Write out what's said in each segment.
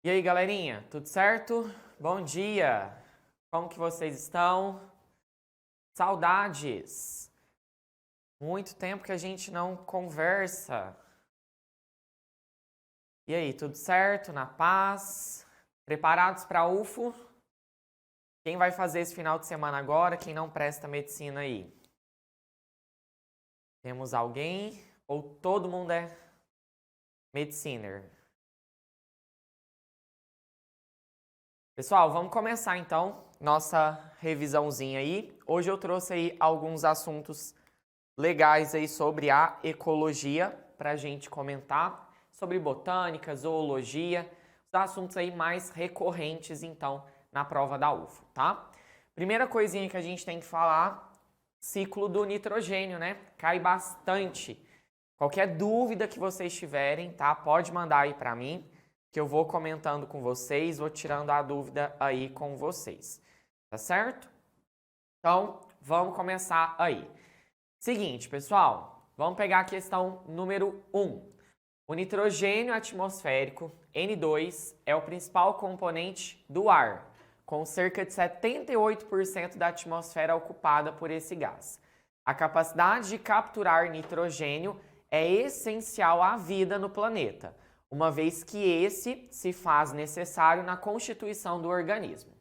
E aí, galerinha, tudo certo? Bom dia! Como que vocês estão? Saudades! Muito tempo que a gente não conversa. E aí, tudo certo? Na paz? Preparados para a UFO? Quem vai fazer esse final de semana agora? Quem não presta medicina aí? Temos alguém? Ou todo mundo é mediciner? Pessoal, vamos começar então nossa revisãozinha aí. Hoje eu trouxe aí alguns assuntos legais aí sobre a ecologia para a gente comentar, sobre botânica, zoologia, os assuntos aí mais recorrentes então na prova da UFO, tá? Primeira coisinha que a gente tem que falar, ciclo do nitrogênio, né? Cai bastante. Qualquer dúvida que vocês tiverem, tá? Pode mandar aí para mim, que eu vou comentando com vocês, vou tirando a dúvida aí com vocês, tá certo? Então, vamos começar aí. Seguinte, pessoal, vamos pegar a questão número 1. O nitrogênio atmosférico, N2, é o principal componente do ar, com cerca de 78% da atmosfera ocupada por esse gás. A capacidade de capturar nitrogênio é essencial à vida no planeta, uma vez que esse se faz necessário na constituição do organismo.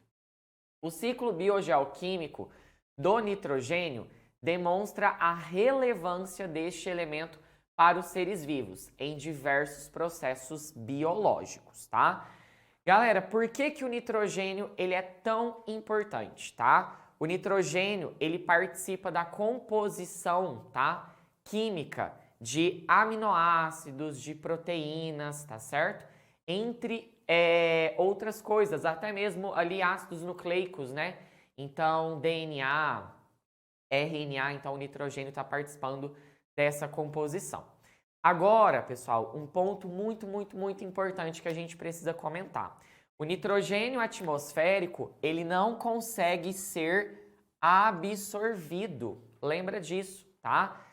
O ciclo biogeoquímico do nitrogênio demonstra a relevância deste elemento para os seres vivos em diversos processos biológicos, tá? Galera, por que o nitrogênio ele é tão importante, tá? O nitrogênio, ele participa da composição, tá? Química de aminoácidos, de proteínas, tá certo? Entre outras coisas, até mesmo ali ácidos nucleicos, né? Então, DNA, RNA, então o nitrogênio está participando dessa composição. Agora, pessoal, um ponto muito importante que a gente precisa comentar. O nitrogênio atmosférico, ele não consegue ser absorvido. Lembra disso, tá?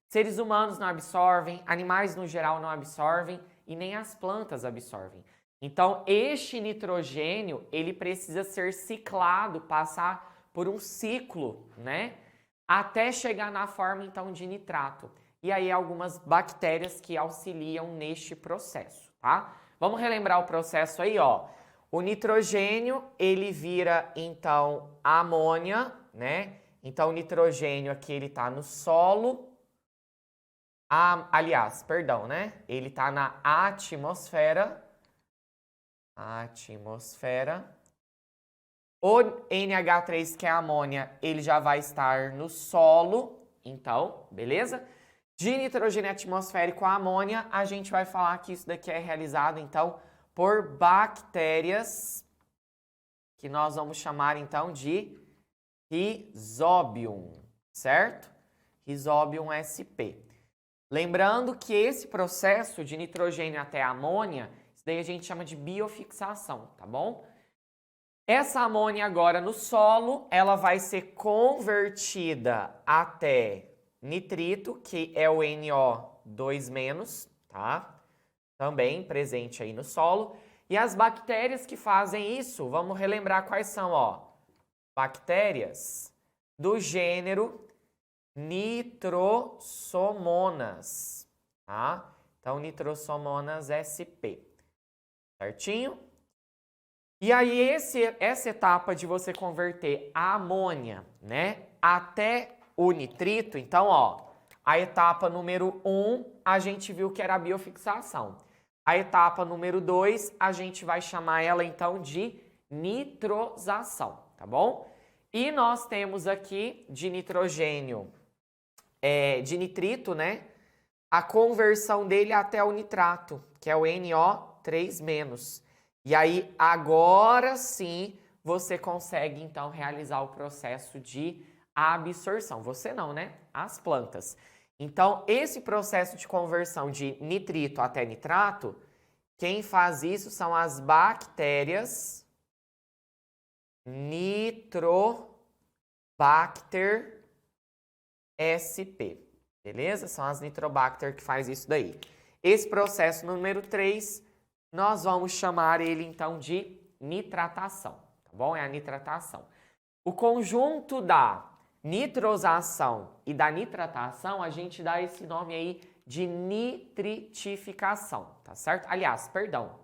Seres humanos não absorvem, animais no geral não absorvem e nem as plantas absorvem. Então, este nitrogênio, ele precisa ser ciclado, passar por um ciclo, né? Até chegar na forma, então, de nitrato. E aí, algumas bactérias que auxiliam neste processo, tá? Vamos relembrar o processo aí, ó. O nitrogênio, ele vira, então, amônia, né? Então, o nitrogênio aqui, ele tá no solo. Aliás, perdão, né? Ele tá na atmosfera. O NH3, que é a amônia, ele já vai estar no solo, então, beleza? De nitrogênio atmosférico a amônia, a gente vai falar que isso daqui é realizado, então, por bactérias, que nós vamos chamar, então, de Rhizobium, certo? Rhizobium sp. Lembrando que esse processo de nitrogênio até amônia, isso daí a gente chama de biofixação, tá bom? Essa amônia agora no solo, ela vai ser convertida até nitrito, que é o NO2-, tá? Também presente aí no solo. E as bactérias que fazem isso, vamos relembrar quais são, ó. Bactérias do gênero Nitrosomonas, tá? Então, Nitrosomonas sp. Certinho? E aí, essa etapa de você converter a amônia, né, até o nitrito, então, ó, a etapa número 1, a gente viu que era a biofixação. A etapa número 2, a gente vai chamar ela, então, de nitrosação, tá bom? E nós temos aqui de nitrogênio, de nitrito, né, a conversão dele até o nitrato, que é o NO3-. E aí, agora sim, você consegue, então, realizar o processo de absorção. Você não, né? As plantas. Então, esse processo de conversão de nitrito até nitrato, quem faz isso são as bactérias Nitrobacter sp. Beleza? São as Nitrobacter que faz isso daí. Esse processo número 3 nós vamos chamar ele então de nitratação, tá bom? É a nitratação. O conjunto da nitrosação e da nitratação, a gente dá esse nome aí de nitritificação, tá certo? Aliás, perdão,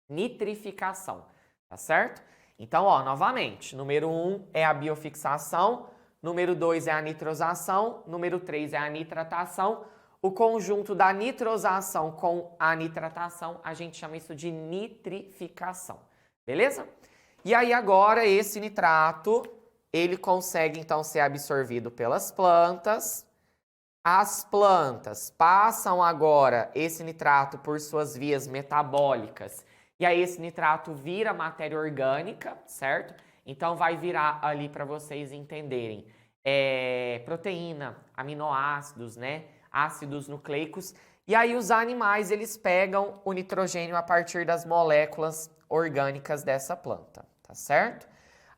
nitrificação, tá certo? Então, ó, novamente, número 1 é a biofixação, número 2 é a nitrosação, número 3 é a nitratação. O conjunto da nitrosação com a nitratação, a gente chama isso de nitrificação, beleza? E aí agora esse nitrato, ele consegue então ser absorvido pelas plantas. As plantas passam agora esse nitrato por suas vias metabólicas. E aí esse nitrato vira matéria orgânica, certo? Então vai virar ali para vocês entenderem proteína, aminoácidos, né? Ácidos nucleicos. E aí os animais, eles pegam o nitrogênio a partir das moléculas orgânicas dessa planta, tá certo?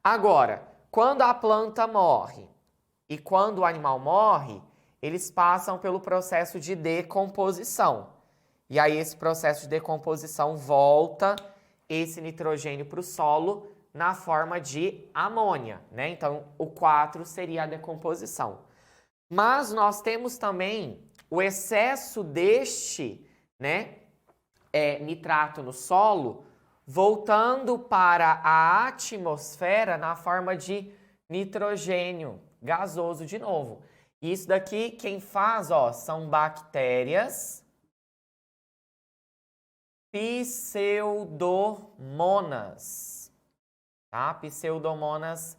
Agora, quando a planta morre e quando o animal morre, eles passam pelo processo de decomposição. E aí esse processo de decomposição volta esse nitrogênio para o solo na forma de amônia, né? Então, o 4 seria a decomposição. Mas nós temos também o excesso deste, né, nitrato no solo, voltando para a atmosfera na forma de nitrogênio gasoso de novo. Isso daqui, quem faz, ó, são bactérias pseudomonas, tá? Pseudomonas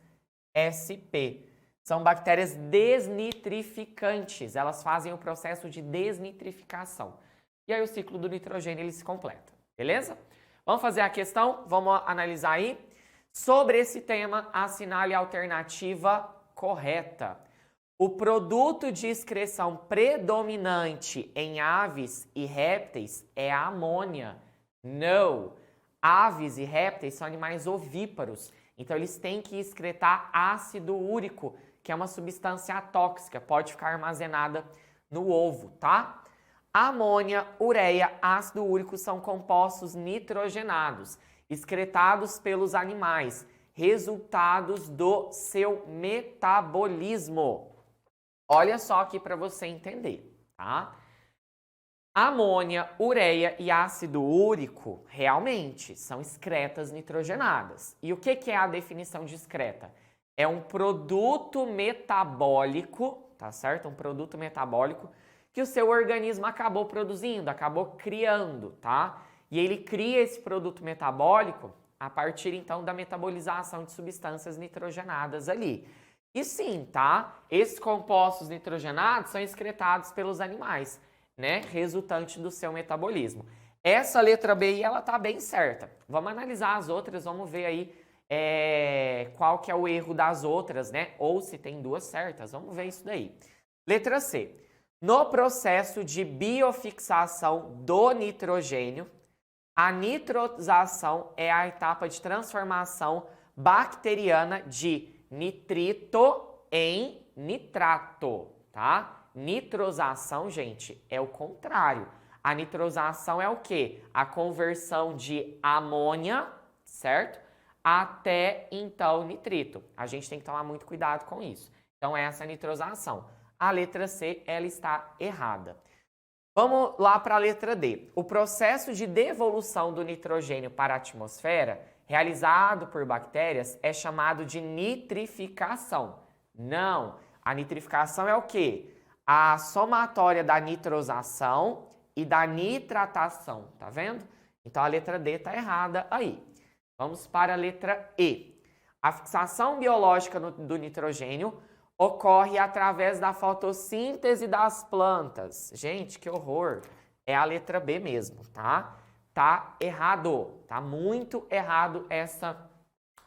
sp. São bactérias desnitrificantes, elas fazem o processo de desnitrificação. E aí o ciclo do nitrogênio ele se completa, beleza? Vamos fazer a questão? Vamos analisar aí? Sobre esse tema, assinale a alternativa correta. O produto de excreção predominante em aves e répteis é a amônia. Não! Aves e répteis são animais ovíparos, então eles têm que excretar ácido úrico, que é uma substância tóxica, pode ficar armazenada no ovo, tá? Amônia, ureia, ácido úrico são compostos nitrogenados, excretados pelos animais, resultados do seu metabolismo. Olha só aqui para você entender, tá? Amônia, ureia e ácido úrico realmente são excretas nitrogenadas. E o que é a definição de excreta? É um produto metabólico, tá certo? Um produto metabólico que o seu organismo acabou produzindo, acabou criando, tá? E ele cria esse produto metabólico a partir, então, da metabolização de substâncias nitrogenadas ali. E sim, tá? Esses compostos nitrogenados são excretados pelos animais, né? Resultante do seu metabolismo. Essa letra B, ela tá bem certa. Vamos analisar as outras, vamos ver aí qual que é o erro das outras, né? Ou se tem duas certas, vamos ver isso daí. Letra C. No processo de biofixação do nitrogênio, a nitrosação é a etapa de transformação bacteriana de nitrito em nitrato, tá? Nitrosação, gente, é o contrário. A nitrosação é o quê? A conversão de amônia, certo? Até, então, nitrito. A gente tem que tomar muito cuidado com isso. Então, essa é a nitrosação. A letra C, ela está errada. Vamos lá para a letra D. O processo de devolução do nitrogênio para a atmosfera, realizado por bactérias, é chamado de nitrificação. Não, a nitrificação é o quê? A somatória da nitrosação e da nitratação, tá vendo? Então a letra D está errada aí. Vamos para a letra E. A fixação biológica do nitrogênio ocorre através da fotossíntese das plantas. Gente, que horror! É a letra B mesmo, tá? Tá errado, tá muito errado essa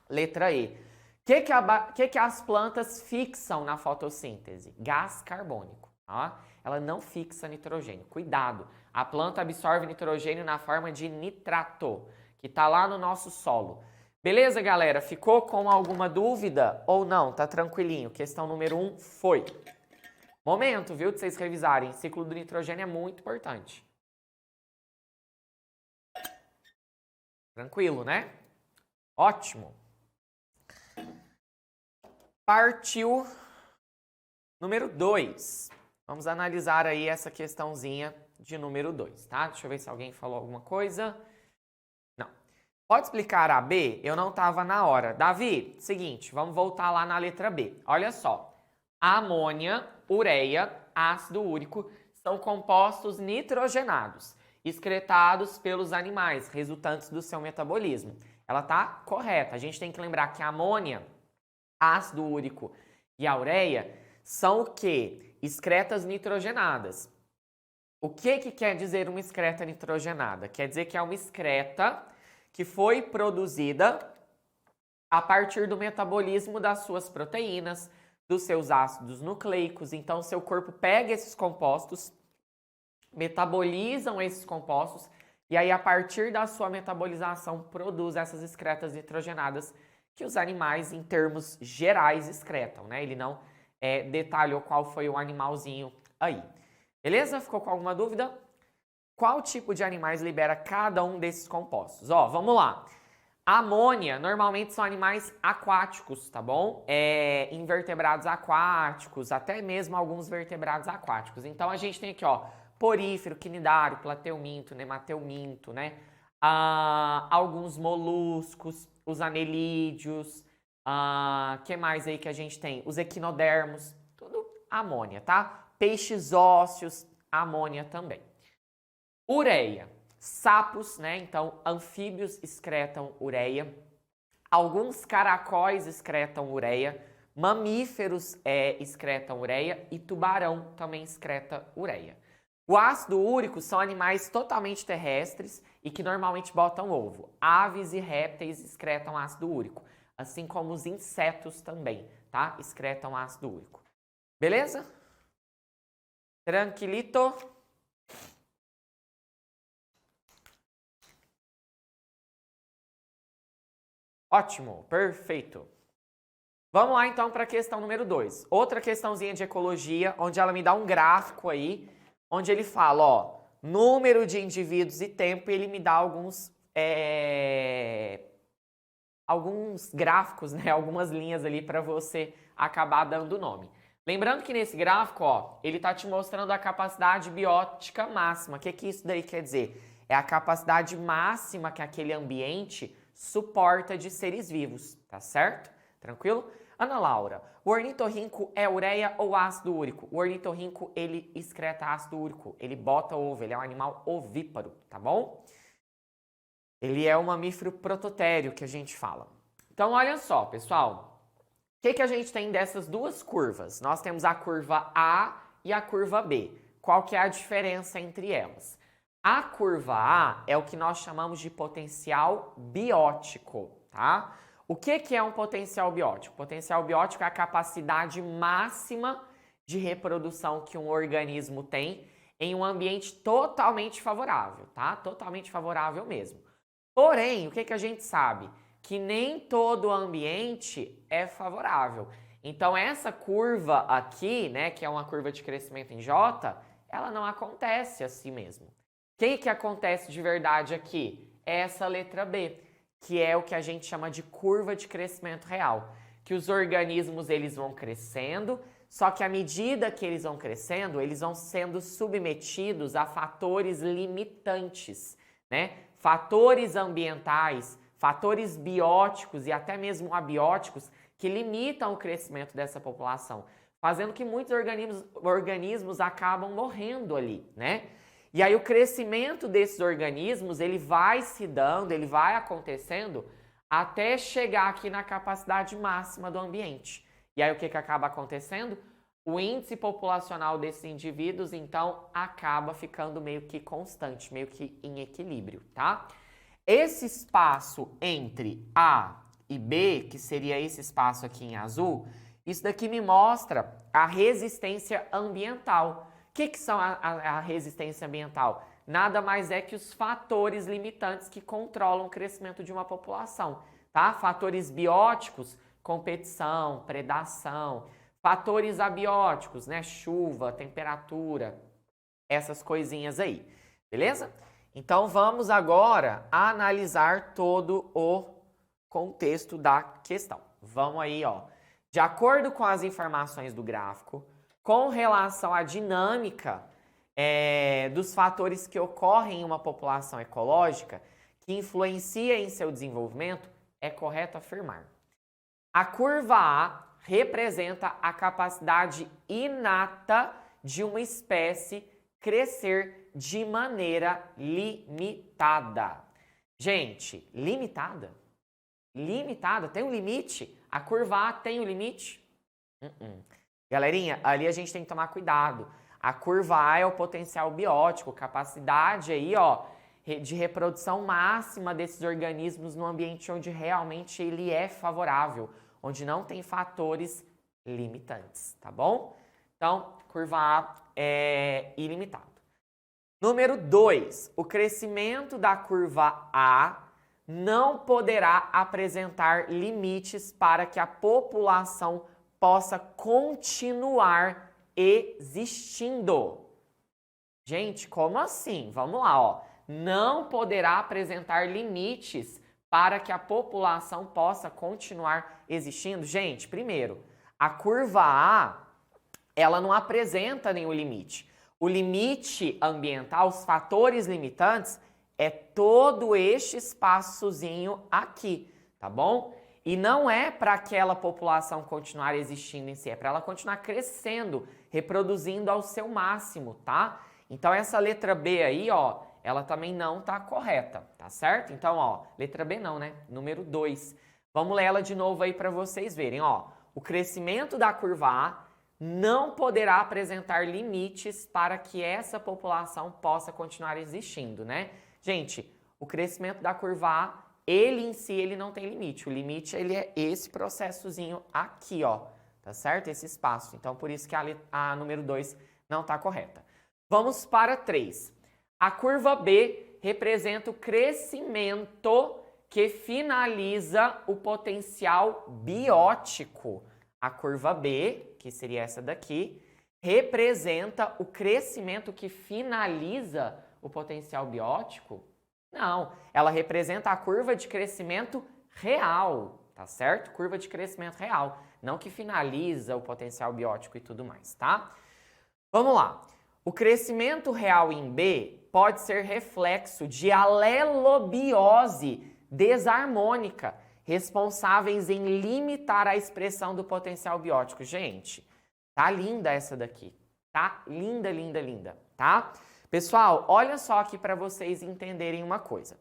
letra E. O que as plantas fixam na fotossíntese? Gás carbônico, tá? Ela não fixa nitrogênio. Cuidado, a planta absorve nitrogênio na forma de nitrato, que tá lá no nosso solo. Beleza, galera? Ficou com alguma dúvida ou não? Tá tranquilinho? Questão número 1 foi. Momento, viu, de vocês revisarem. Ciclo do nitrogênio é muito importante. Tranquilo, né? Ótimo. Partiu número 2. Vamos analisar aí essa questãozinha de número 2, tá? Deixa eu ver se alguém falou alguma coisa. Não. Pode explicar a B? Eu não estava na hora. Davi, seguinte, vamos voltar lá na letra B. Olha só. Amônia, ureia, ácido úrico são compostos nitrogenados, excretados pelos animais, resultantes do seu metabolismo. Ela tá correta. A gente tem que lembrar que a amônia, ácido úrico e a ureia são o quê? Excretas nitrogenadas. O que quer dizer uma excreta nitrogenada? Quer dizer que é uma excreta que foi produzida a partir do metabolismo das suas proteínas, dos seus ácidos nucleicos. Então, seu corpo pega esses compostos, metabolizam esses compostos e aí, a partir da sua metabolização, produz essas excretas nitrogenadas que os animais, em termos gerais, excretam, né? Ele não detalhou qual foi o animalzinho aí. Beleza? Ficou com alguma dúvida? Qual tipo de animais libera cada um desses compostos? Ó, vamos lá. A amônia, normalmente são animais aquáticos, tá bom? Invertebrados aquáticos, até mesmo alguns vertebrados aquáticos. Então, a gente tem aqui, ó, porífero, quinidário, plateuminto, nemateuminto, né? Alguns moluscos, os anelídeos, que mais aí que a gente tem? Os equinodermos, tudo amônia, tá? Peixes ósseos, amônia também. Ureia, sapos, né? Então, anfíbios excretam ureia. Alguns caracóis excretam ureia. Mamíferos excretam ureia e tubarão também excreta ureia. O ácido úrico são animais totalmente terrestres e que normalmente botam ovo. Aves e répteis excretam ácido úrico, assim como os insetos também, tá? Excretam ácido úrico. Beleza? Tranquilito? Ótimo, perfeito. Vamos lá então para a questão número 2. Outra questãozinha de ecologia, onde ela me dá um gráfico aí, onde ele fala, ó, número de indivíduos e tempo, e ele me dá alguns gráficos, né, algumas linhas ali para você acabar dando nome. Lembrando que nesse gráfico, ó, ele tá te mostrando a capacidade biótica máxima. O que isso daí quer dizer? É a capacidade máxima que aquele ambiente suporta de seres vivos, tá certo? Tranquilo? Ana Laura, o ornitorrinco é ureia ou ácido úrico? O ornitorrinco, ele excreta ácido úrico, ele bota ovo, ele é um animal ovíparo, tá bom? Ele é um mamífero prototério que a gente fala. Então, olha só, pessoal. O que a gente tem dessas duas curvas? Nós temos a curva A e a curva B. Qual que é a diferença entre elas? A curva A é o que nós chamamos de potencial biótico, tá? O que é um potencial biótico? Potencial biótico é a capacidade máxima de reprodução que um organismo tem em um ambiente totalmente favorável, tá? Totalmente favorável mesmo. Porém, o que a gente sabe? Que nem todo ambiente é favorável. Então, essa curva aqui, né, que é uma curva de crescimento em J, ela não acontece assim mesmo. O que acontece de verdade aqui? É essa letra B, que é o que a gente chama de curva de crescimento real. Que os organismos, eles vão crescendo, só que à medida que eles vão crescendo, eles vão sendo submetidos a fatores limitantes, né? Fatores ambientais, fatores bióticos e até mesmo abióticos que limitam o crescimento dessa população, fazendo que muitos organismos acabam morrendo ali, né? E aí o crescimento desses organismos, ele vai se dando, ele vai acontecendo até chegar aqui na capacidade máxima do ambiente. E aí o que acaba acontecendo? O índice populacional desses indivíduos, então, acaba ficando meio que constante, meio que em equilíbrio, tá? Esse espaço entre A e B, que seria esse espaço aqui em azul, isso daqui me mostra a resistência ambiental. O que são a resistência ambiental? Nada mais é que os fatores limitantes que controlam o crescimento de uma população, tá? Fatores bióticos, competição, predação. Fatores abióticos, né? Chuva, temperatura, essas coisinhas aí, beleza? Então, vamos agora analisar todo o contexto da questão. Vamos aí, ó. De acordo com as informações do gráfico, com relação à dinâmica dos fatores que ocorrem em uma população ecológica, que influencia em seu desenvolvimento, é correto afirmar: a curva A representa a capacidade inata de uma espécie crescer de maneira limitada. Gente, limitada? Limitada? Tem um limite? A curva A tem um limite? Galerinha, ali a gente tem que tomar cuidado. A curva A é o potencial biótico, capacidade aí, ó, de reprodução máxima desses organismos no ambiente onde realmente ele é favorável, onde não tem fatores limitantes, tá bom? Então, curva A é ilimitado. Número 2, o crescimento da curva A não poderá apresentar limites para que a população possa continuar existindo. Gente, como assim? Vamos lá, ó. Não poderá apresentar limites para que a população possa continuar existindo. Gente, primeiro, a curva A, ela não apresenta nenhum limite. O limite ambiental, os fatores limitantes, é todo este espaçozinho aqui, tá bom? E não é para aquela população continuar existindo em si, é para ela continuar crescendo, reproduzindo ao seu máximo, tá? Então essa letra B aí, ó, ela também não tá correta, tá certo? Então, ó, letra B não, né? Número 2. Vamos ler ela de novo aí para vocês verem, ó. O crescimento da curva A não poderá apresentar limites para que essa população possa continuar existindo, né? Gente, o crescimento da curva A, ele em si, ele não tem limite. O limite, ele é esse processozinho aqui, ó, tá certo? Esse espaço. Então, por isso que a número 2 não tá correta. Vamos para 3. A curva B representa o crescimento que finaliza o potencial biótico. A curva B, que seria essa daqui, representa o crescimento que finaliza o potencial biótico? Não, ela representa a curva de crescimento real, tá certo? Curva de crescimento real, não que finaliza o potencial biótico e tudo mais, tá? Vamos lá. O crescimento real em B pode ser reflexo de alelobiose desarmônica, responsáveis em limitar a expressão do potencial biótico. Gente, tá linda essa daqui, tá? Linda, linda, linda, tá? Pessoal, olha só aqui para vocês entenderem uma coisa.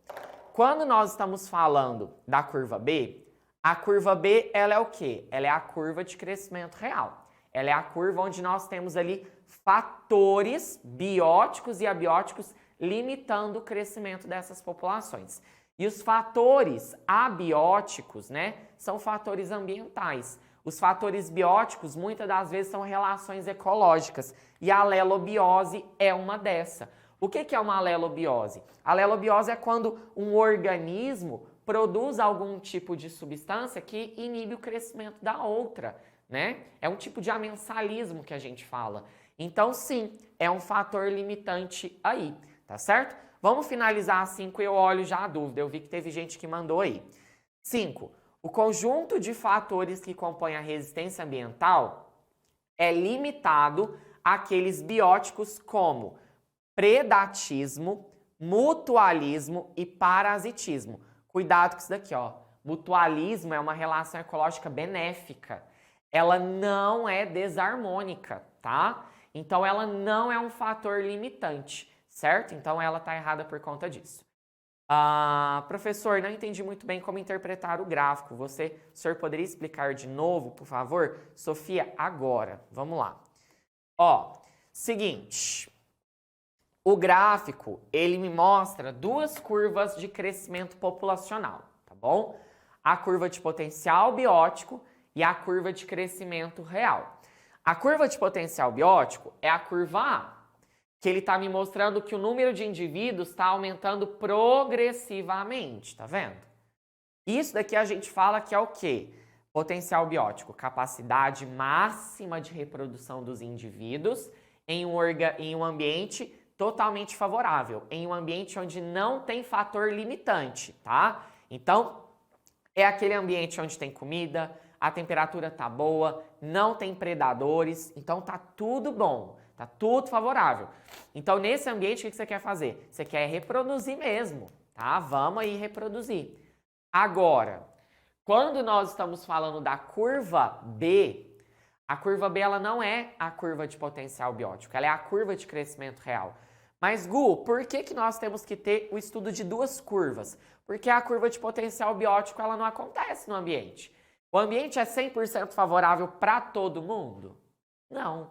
Quando nós estamos falando da curva B, a curva B, ela é o quê? Ela é a curva de crescimento real. Ela é a curva onde nós temos ali fatores bióticos e abióticos limitando o crescimento dessas populações. E os fatores abióticos, né, são fatores ambientais. Os fatores bióticos, muitas das vezes, são relações ecológicas. E a alelobiose é uma dessa. O que é uma alelobiose? A alelobiose é quando um organismo produz algum tipo de substância que inibe o crescimento da outra, né? É um tipo de amensalismo que a gente fala. Então, sim, é um fator limitante aí, tá certo? Vamos finalizar a 5 e eu olho já a dúvida. Eu vi que teve gente que mandou aí. 5. O conjunto de fatores que compõem a resistência ambiental é limitado àqueles bióticos como predatismo, mutualismo e parasitismo. Cuidado com isso daqui, ó. Mutualismo é uma relação ecológica benéfica. Ela não é desarmônica, tá? Então, ela não é um fator limitante, certo? Então, ela está errada por conta disso. Professor, não entendi muito bem como interpretar o gráfico. O senhor poderia explicar de novo, por favor? Sofia, agora. Vamos lá. Ó, seguinte. O gráfico, ele me mostra duas curvas de crescimento populacional, tá bom? A curva de potencial biótico e a curva de crescimento real. A curva de potencial biótico é a curva A, que ele está me mostrando que o número de indivíduos está aumentando progressivamente, tá vendo? Isso daqui a gente fala que é o quê? Potencial biótico, capacidade máxima de reprodução dos indivíduos em um ambiente totalmente favorável, em um ambiente onde não tem fator limitante, tá? Então, é aquele ambiente onde tem comida, a temperatura tá boa, não tem predadores, então tá tudo bom, tá tudo favorável. Então, nesse ambiente, o que você quer fazer? Você quer reproduzir mesmo, tá? Vamos aí reproduzir. Agora, quando nós estamos falando da curva B, a curva B ela não é a curva de potencial biótico, ela é a curva de crescimento real. Mas, Gu, por que nós temos que ter o estudo de duas curvas? Porque a curva de potencial biótico ela não acontece no ambiente. O ambiente é 100% favorável para todo mundo? Não,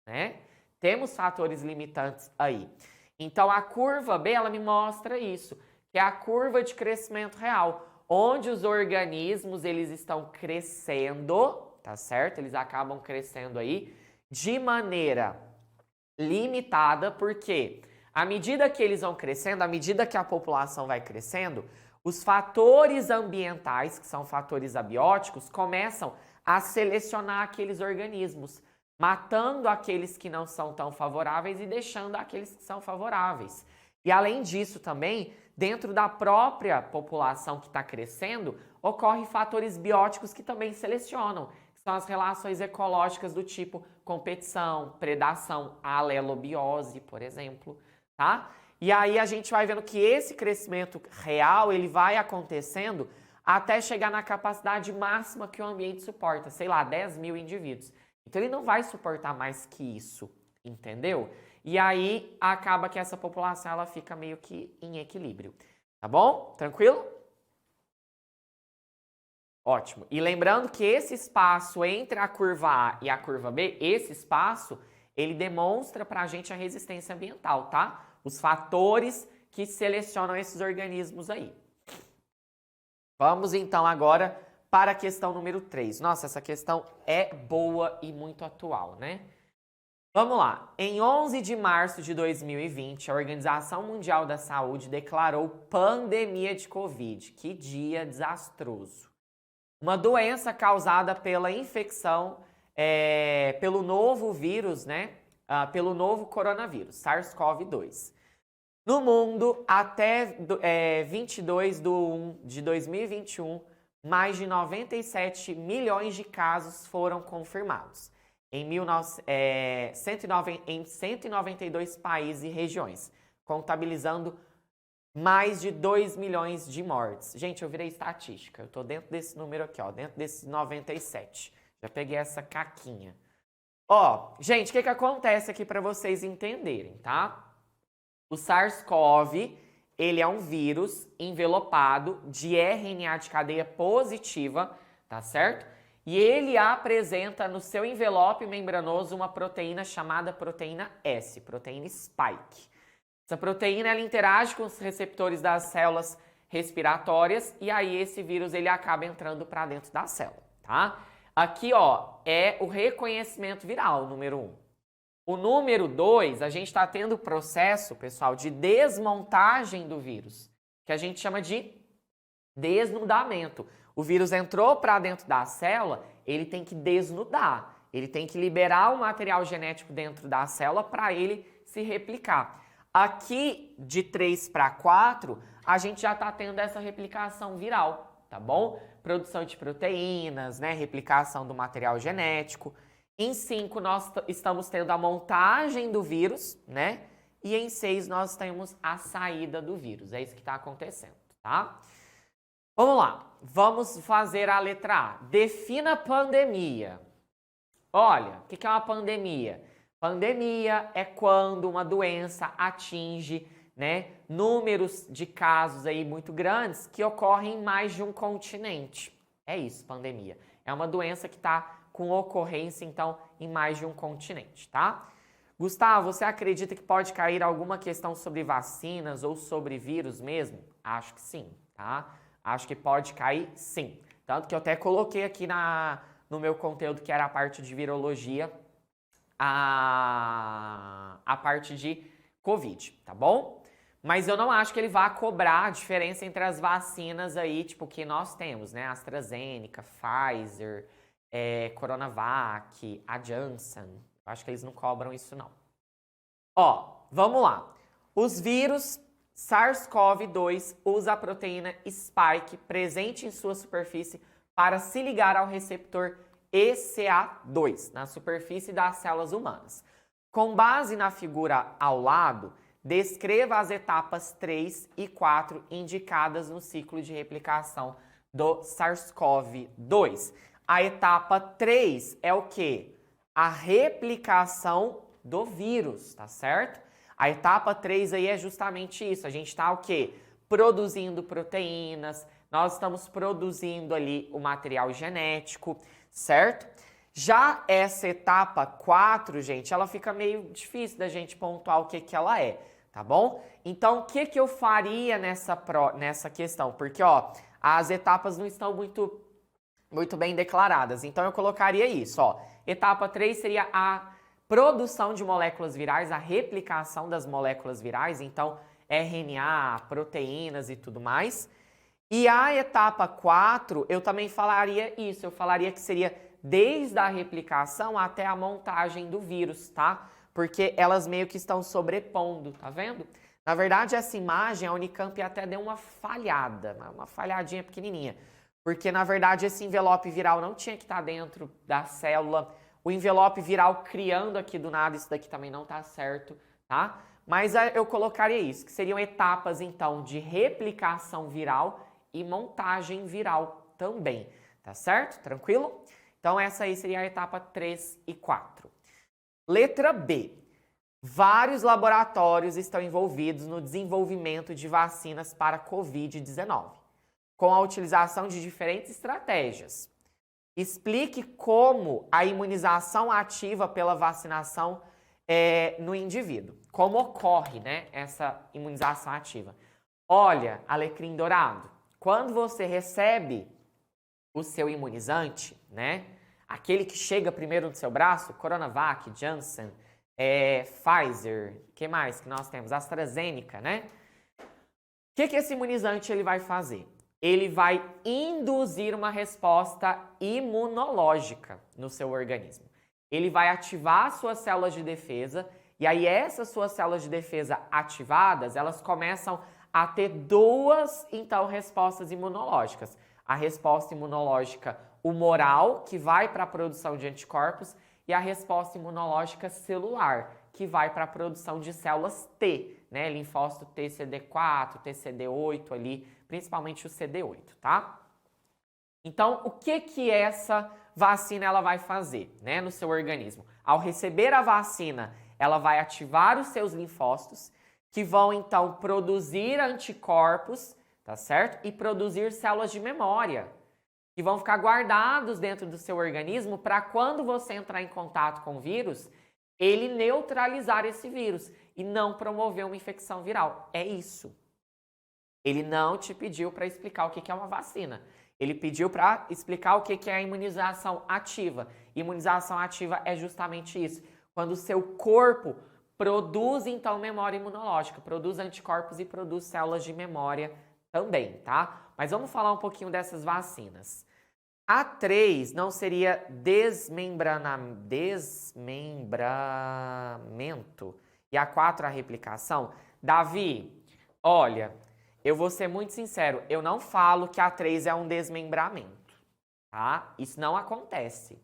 né? Temos fatores limitantes aí. Então, a curva B ela me mostra isso, que é a curva de crescimento real, onde os organismos eles estão crescendo, tá certo? Eles acabam crescendo aí de maneira limitada, porque à medida que eles vão crescendo, à medida que a população vai crescendo, os fatores ambientais, que são fatores abióticos, começam a selecionar aqueles organismos, matando aqueles que não são tão favoráveis e deixando aqueles que são favoráveis. E além disso também, dentro da própria população que está crescendo, ocorrem fatores bióticos que também selecionam, que são as relações ecológicas do tipo competição, predação, alelobiose, por exemplo, tá? E aí a gente vai vendo que esse crescimento real, ele vai acontecendo até chegar na capacidade máxima que o ambiente suporta, sei lá, 10 mil indivíduos. Então ele não vai suportar mais que isso, entendeu? E aí acaba que essa população ela fica meio que em equilíbrio, tá bom? Tranquilo? Ótimo. E lembrando que esse espaço entre a curva A e a curva B, esse espaço, ele demonstra para a gente a resistência ambiental, tá? Os fatores que selecionam esses organismos aí. Vamos então agora para a questão número 3. Nossa, essa questão é boa e muito atual, né? Vamos lá. Em 11 de março de 2020, a Organização Mundial da Saúde declarou pandemia de Covid. Que dia desastroso. Uma doença causada pela infecção pelo novo vírus, né? Pelo novo coronavírus, SARS-CoV-2. No mundo, até 22 de 1 de 2021, mais de 97 milhões de casos foram confirmados em 192 países e regiões, contabilizando mais de 2 milhões de mortes. Gente, eu virei estatística. Eu tô dentro desse número aqui, ó, dentro desse 97. Já peguei essa caquinha. Ó, gente, o que acontece aqui para vocês entenderem, tá? O SARS-CoV, ele é um vírus envelopado de RNA de cadeia positiva, tá certo? E ele apresenta no seu envelope membranoso uma proteína chamada proteína S, proteína spike. Essa proteína ela interage com os receptores das células respiratórias e aí esse vírus ele acaba entrando para dentro da célula, tá? Aqui, ó, é o reconhecimento viral, número 1. O número 2, a gente está tendo o processo, pessoal, de desmontagem do vírus, que a gente chama de desnudamento. O vírus entrou para dentro da célula, ele tem que desnudar, ele tem que liberar o material genético dentro da célula para ele se replicar. Aqui, de 3 para 4, a gente já está tendo essa replicação viral, tá bom? Produção de proteínas, né? Replicação do material genético. Em 5, nós estamos tendo a montagem do vírus, né? E em 6, nós temos a saída do vírus. É isso que está acontecendo, tá? Vamos lá. Vamos fazer a letra A. Defina pandemia. Olha, o que é uma pandemia? Pandemia é quando uma doença atinge, né, números de casos aí muito grandes que ocorrem em mais de um continente. É isso, pandemia. É uma doença que está com ocorrência, então, em mais de um continente, tá? Gustavo, você acredita que pode cair alguma questão sobre vacinas ou sobre vírus mesmo? Acho que sim, tá? Acho que pode cair sim. Tanto que eu até coloquei aqui no meu conteúdo, que era a parte de virologia, a parte de Covid, tá bom? Mas eu não acho que ele vá cobrar a diferença entre as vacinas aí, tipo, que nós temos, né? AstraZeneca, Pfizer, Coronavac, a Janssen. Eu acho que eles não cobram isso, não. Ó, vamos lá. Os vírus SARS-CoV-2 usam a proteína spike presente em sua superfície para se ligar ao receptor ECA2 na superfície das células humanas. Com base na figura ao lado, descreva as etapas 3 e 4 indicadas no ciclo de replicação do SARS-CoV-2. A etapa 3 é o quê? A replicação do vírus, tá certo? A etapa 3 aí é justamente isso. A gente está o quê? Produzindo proteínas, nós estamos produzindo ali o material genético, certo? Já essa etapa 4, gente, ela fica meio difícil da gente pontuar o que ela é, tá bom? Então, o que eu faria nessa questão? Porque, ó, as etapas não estão muito bem declaradas. Então, eu colocaria isso, ó. Etapa 3 seria a produção de moléculas virais, a replicação das moléculas virais, então RNA, proteínas e tudo mais. E a etapa 4, eu também falaria isso, eu falaria que seria desde a replicação até a montagem do vírus, tá? Porque elas meio que estão sobrepondo, tá vendo? Na verdade, essa imagem, a Unicamp até deu uma falhada, uma falhadinha pequenininha. Porque, na verdade, esse envelope viral não tinha que estar dentro da célula. O envelope viral criando aqui do nada, isso daqui também não tá certo, tá? Mas eu colocaria isso, que seriam etapas, então, de replicação viral e montagem viral também, tá certo? Tranquilo? Então, essa aí seria a etapa 3 e 4. Letra B. Vários laboratórios estão envolvidos no desenvolvimento de vacinas para Covid-19, com a utilização de diferentes estratégias. Explique como a imunização ativa pela vacinação no indivíduo. Como ocorre, né, essa imunização ativa? Olha, alecrim dourado, quando você recebe o seu imunizante, né, aquele que chega primeiro no seu braço, Coronavac, Janssen, Pfizer, que mais que nós temos? AstraZeneca, né? O que esse imunizante ele vai fazer? Ele vai induzir uma resposta imunológica no seu organismo. Ele vai ativar suas células de defesa e aí essas suas células de defesa ativadas, elas começam a ter duas, então, respostas imunológicas. A resposta imunológica humoral, que vai para a produção de anticorpos, e a resposta imunológica celular, que vai para a produção de células T, né? Linfócito TCD4, TCD8 ali, principalmente o CD8, tá? Então, o que essa vacina ela vai fazer, né, no seu organismo? Ao receber a vacina, ela vai ativar os seus linfócitos, que vão então produzir anticorpos, tá certo? E produzir células de memória, que vão ficar guardados dentro do seu organismo para quando você entrar em contato com o vírus, ele neutralizar esse vírus e não promover uma infecção viral. É isso. Ele não te pediu para explicar o que é uma vacina. Ele pediu para explicar o que é a imunização ativa. Imunização ativa é justamente isso. Quando o seu corpo produz, então, memória imunológica, produz anticorpos e produz células de memória também, tá? Mas vamos falar um pouquinho dessas vacinas. A 3 não seria desmembramento e a 4 a replicação? Davi, olha, eu vou ser muito sincero, eu não falo que a 3 é um desmembramento, tá? Isso não acontece.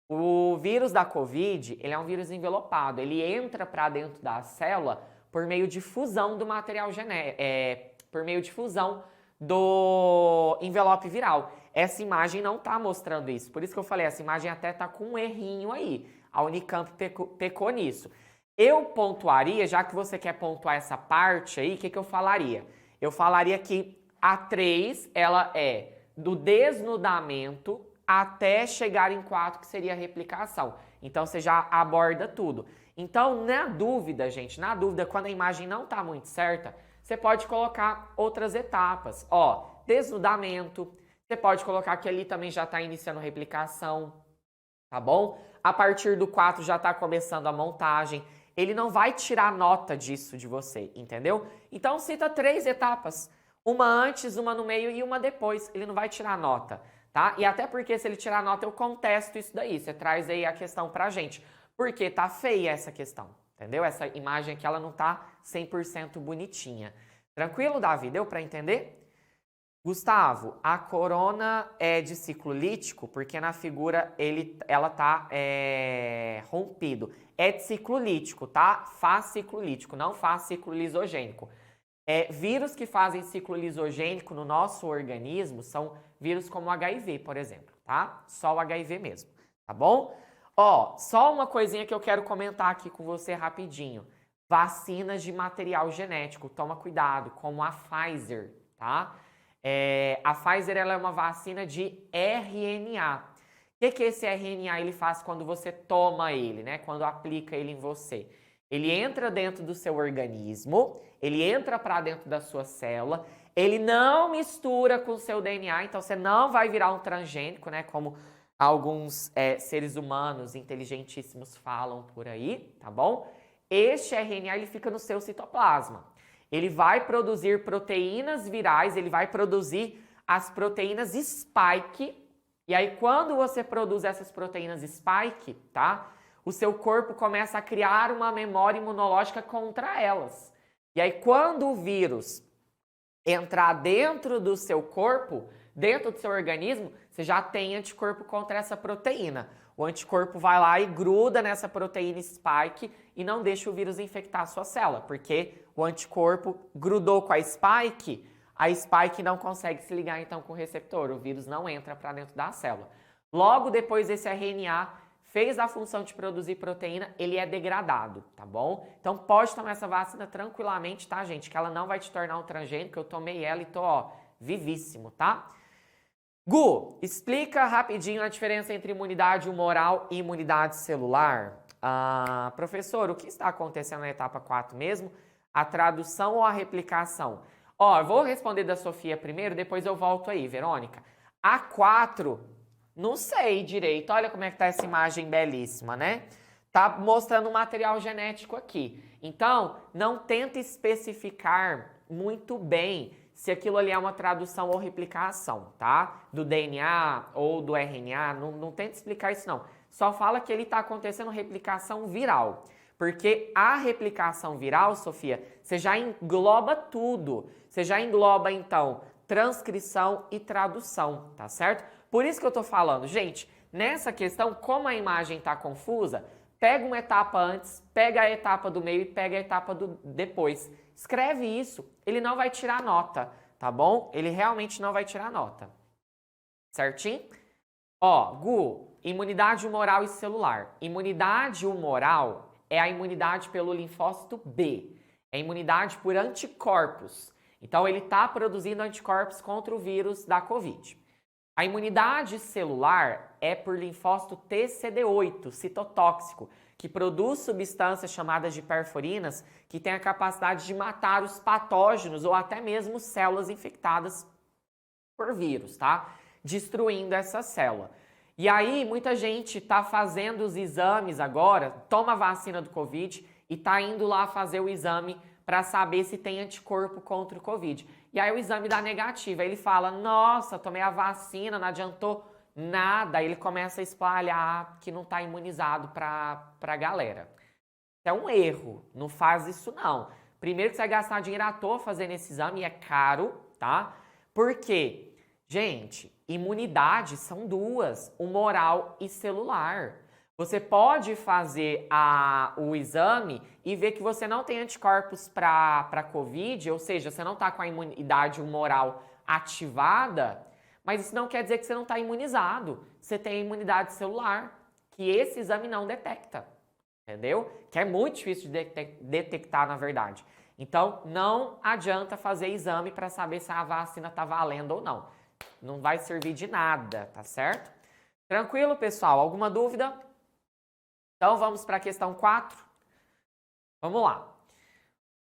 O vírus da Covid, ele é um vírus envelopado, ele entra para dentro da célula por meio de fusão do material genético, por meio de fusão do envelope viral. Essa imagem não está mostrando isso, por isso que eu falei, essa imagem até está com um errinho aí. A Unicamp pecou nisso. Eu pontuaria, já que você quer pontuar essa parte aí, o que eu falaria? Eu falaria que a 3, ela é do desnudamento até chegar em 4, que seria a replicação. Então, você já aborda tudo. Então, na dúvida, gente, quando a imagem não está muito certa, você pode colocar outras etapas. Ó, desnudamento, você pode colocar que ali também já está iniciando a replicação, tá bom? A partir do 4 já está começando a montagem. Ele não vai tirar nota disso de você, entendeu? Então, cita 3 etapas. Uma antes, uma no meio e uma depois. Ele não vai tirar nota, tá? E até porque se ele tirar nota, eu contesto isso daí. Você traz aí a questão pra gente. Porque tá feia essa questão. entendeu? Essa imagem aqui, ela não tá 100% bonitinha. Tranquilo, Davi? Deu para entender? Gustavo, a corona é de ciclo lítico porque na figura ela tá rompido. É de ciclo lítico, tá? Faz ciclo lítico, não faz ciclo lisogênico. Vírus que fazem ciclo lisogênico no nosso organismo são vírus como o HIV, por exemplo, tá? Só o HIV mesmo, tá bom? Ó, só uma coisinha que eu quero comentar aqui com você rapidinho. Vacinas de material genético, toma cuidado, como a Pfizer, tá? A Pfizer ela é uma vacina de RNA. O que esse RNA ele faz quando você toma ele, né? Quando aplica ele em você? Ele entra dentro do seu organismo, ele entra para dentro da sua célula, ele não mistura com o seu DNA, então você não vai virar um transgênico, né? Como alguns seres humanos inteligentíssimos falam por aí, tá bom? Este RNA ele fica no seu citoplasma. Ele vai produzir proteínas virais, ele vai produzir as proteínas spike. E aí, quando você produz essas proteínas spike, tá? O seu corpo começa a criar uma memória imunológica contra elas. E aí, quando o vírus entrar dentro do seu corpo, dentro do seu organismo, você já tem anticorpo contra essa proteína. O anticorpo vai lá e gruda nessa proteína spike e não deixa o vírus infectar a sua célula, porque o anticorpo grudou com a spike não consegue se ligar então com o receptor, o vírus não entra para dentro da célula. Logo depois desse RNA fez a função de produzir proteína, ele é degradado, tá bom? Então pode tomar essa vacina tranquilamente, tá, gente? Que ela não vai te tornar um transgênico, eu tomei ela e tô, ó, vivíssimo, tá? Gu, explica rapidinho a diferença entre imunidade humoral e imunidade celular. Professor, o que está acontecendo na etapa 4 mesmo? A tradução ou a replicação? Ó, eu vou responder da Sofia primeiro, depois eu volto aí, Verônica. A 4, não sei direito, olha como é que tá essa imagem belíssima, né? Tá mostrando o material genético aqui. Então, não tenta especificar muito bem se aquilo ali é uma tradução ou replicação, tá? Do DNA ou do RNA, não tenta explicar isso não. Só fala que ele está acontecendo replicação viral. Porque a replicação viral, Sofia, você já engloba tudo. Você já engloba, então, transcrição e tradução, tá certo? Por isso que eu tô falando, gente, nessa questão, como a imagem tá confusa, pega uma etapa antes, pega a etapa do meio e pega a etapa do depois. Escreve isso, ele não vai tirar nota, tá bom? Ele realmente não vai tirar nota. Certinho? Ó, Gu, imunidade humoral e celular. Imunidade humoral é a imunidade pelo linfócito B. É a imunidade por anticorpos. Então, ele está produzindo anticorpos contra o vírus da Covid. A imunidade celular é por linfócito TCD8, citotóxico, que produz substâncias chamadas de perforinas que têm a capacidade de matar os patógenos ou até mesmo células infectadas por vírus, tá? Destruindo essa célula. E aí, muita gente tá fazendo os exames agora, toma a vacina do Covid e tá indo lá fazer o exame para saber se tem anticorpo contra o Covid. E aí o exame dá negativo, aí ele fala, nossa, tomei a vacina, não adiantou nada. Aí ele começa a espalhar que não tá imunizado pra galera. É um erro, não faz isso não. Primeiro que você vai gastar dinheiro à toa fazendo esse exame e é caro, tá? Por quê? Gente, imunidade são duas, humoral e celular. Você pode fazer o exame e ver que você não tem anticorpos para Covid, ou seja, você não está com a imunidade humoral ativada, mas isso não quer dizer que você não está imunizado. Você tem imunidade celular, que esse exame não detecta, entendeu? Que é muito difícil de detectar, na verdade. Então, não adianta fazer exame para saber se a vacina está valendo ou não. Não vai servir de nada, tá certo? Tranquilo, pessoal? Alguma dúvida? Então, vamos para a questão 4. Vamos lá.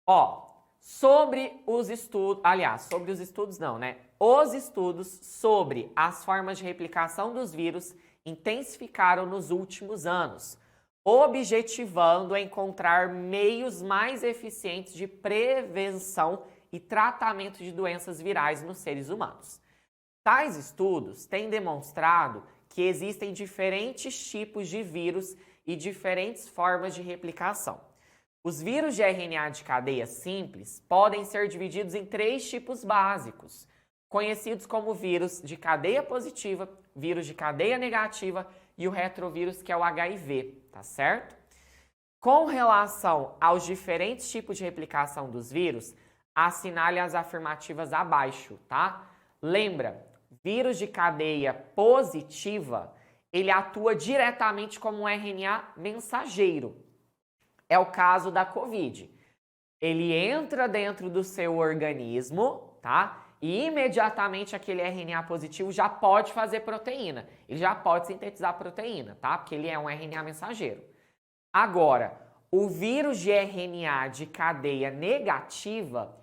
Ó, sobre os estudos... Aliás, sobre os estudos não, né? Os estudos sobre as formas de replicação dos vírus intensificaram nos últimos anos, objetivando encontrar meios mais eficientes de prevenção e tratamento de doenças virais nos seres humanos. Tais estudos têm demonstrado que existem diferentes tipos de vírus e diferentes formas de replicação. Os vírus de RNA de cadeia simples podem ser divididos em 3 tipos básicos, conhecidos como vírus de cadeia positiva, vírus de cadeia negativa e o retrovírus, que é o HIV, tá certo? Com relação aos diferentes tipos de replicação dos vírus, assinale as afirmativas abaixo, tá? Lembra, vírus de cadeia positiva, ele atua diretamente como um RNA mensageiro. É o caso da COVID. Ele entra dentro do seu organismo, tá? E imediatamente aquele RNA positivo já pode fazer proteína. Ele já pode sintetizar proteína, tá? Porque ele é um RNA mensageiro. Agora, o vírus de RNA de cadeia negativa,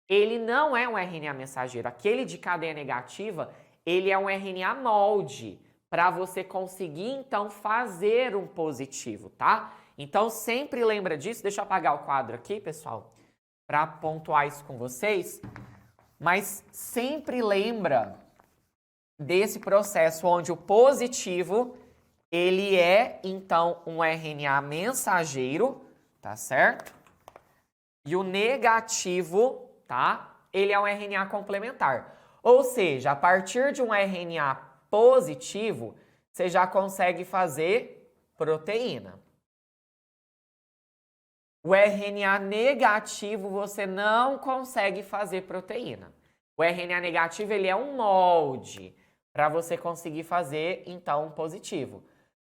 ele não é um RNA mensageiro. Aquele de cadeia negativa, ele é um RNA molde para você conseguir, então, fazer um positivo, tá? Então, sempre lembra disso. Deixa eu apagar o quadro aqui, pessoal, para pontuar isso com vocês. Mas sempre lembra desse processo onde o positivo, ele é, então, um RNA mensageiro, tá certo? E o negativo, tá? Ele é um RNA complementar. Ou seja, a partir de um RNA positivo, você já consegue fazer proteína. O RNA negativo, você não consegue fazer proteína. O RNA negativo, ele é um molde para você conseguir fazer, então, um positivo.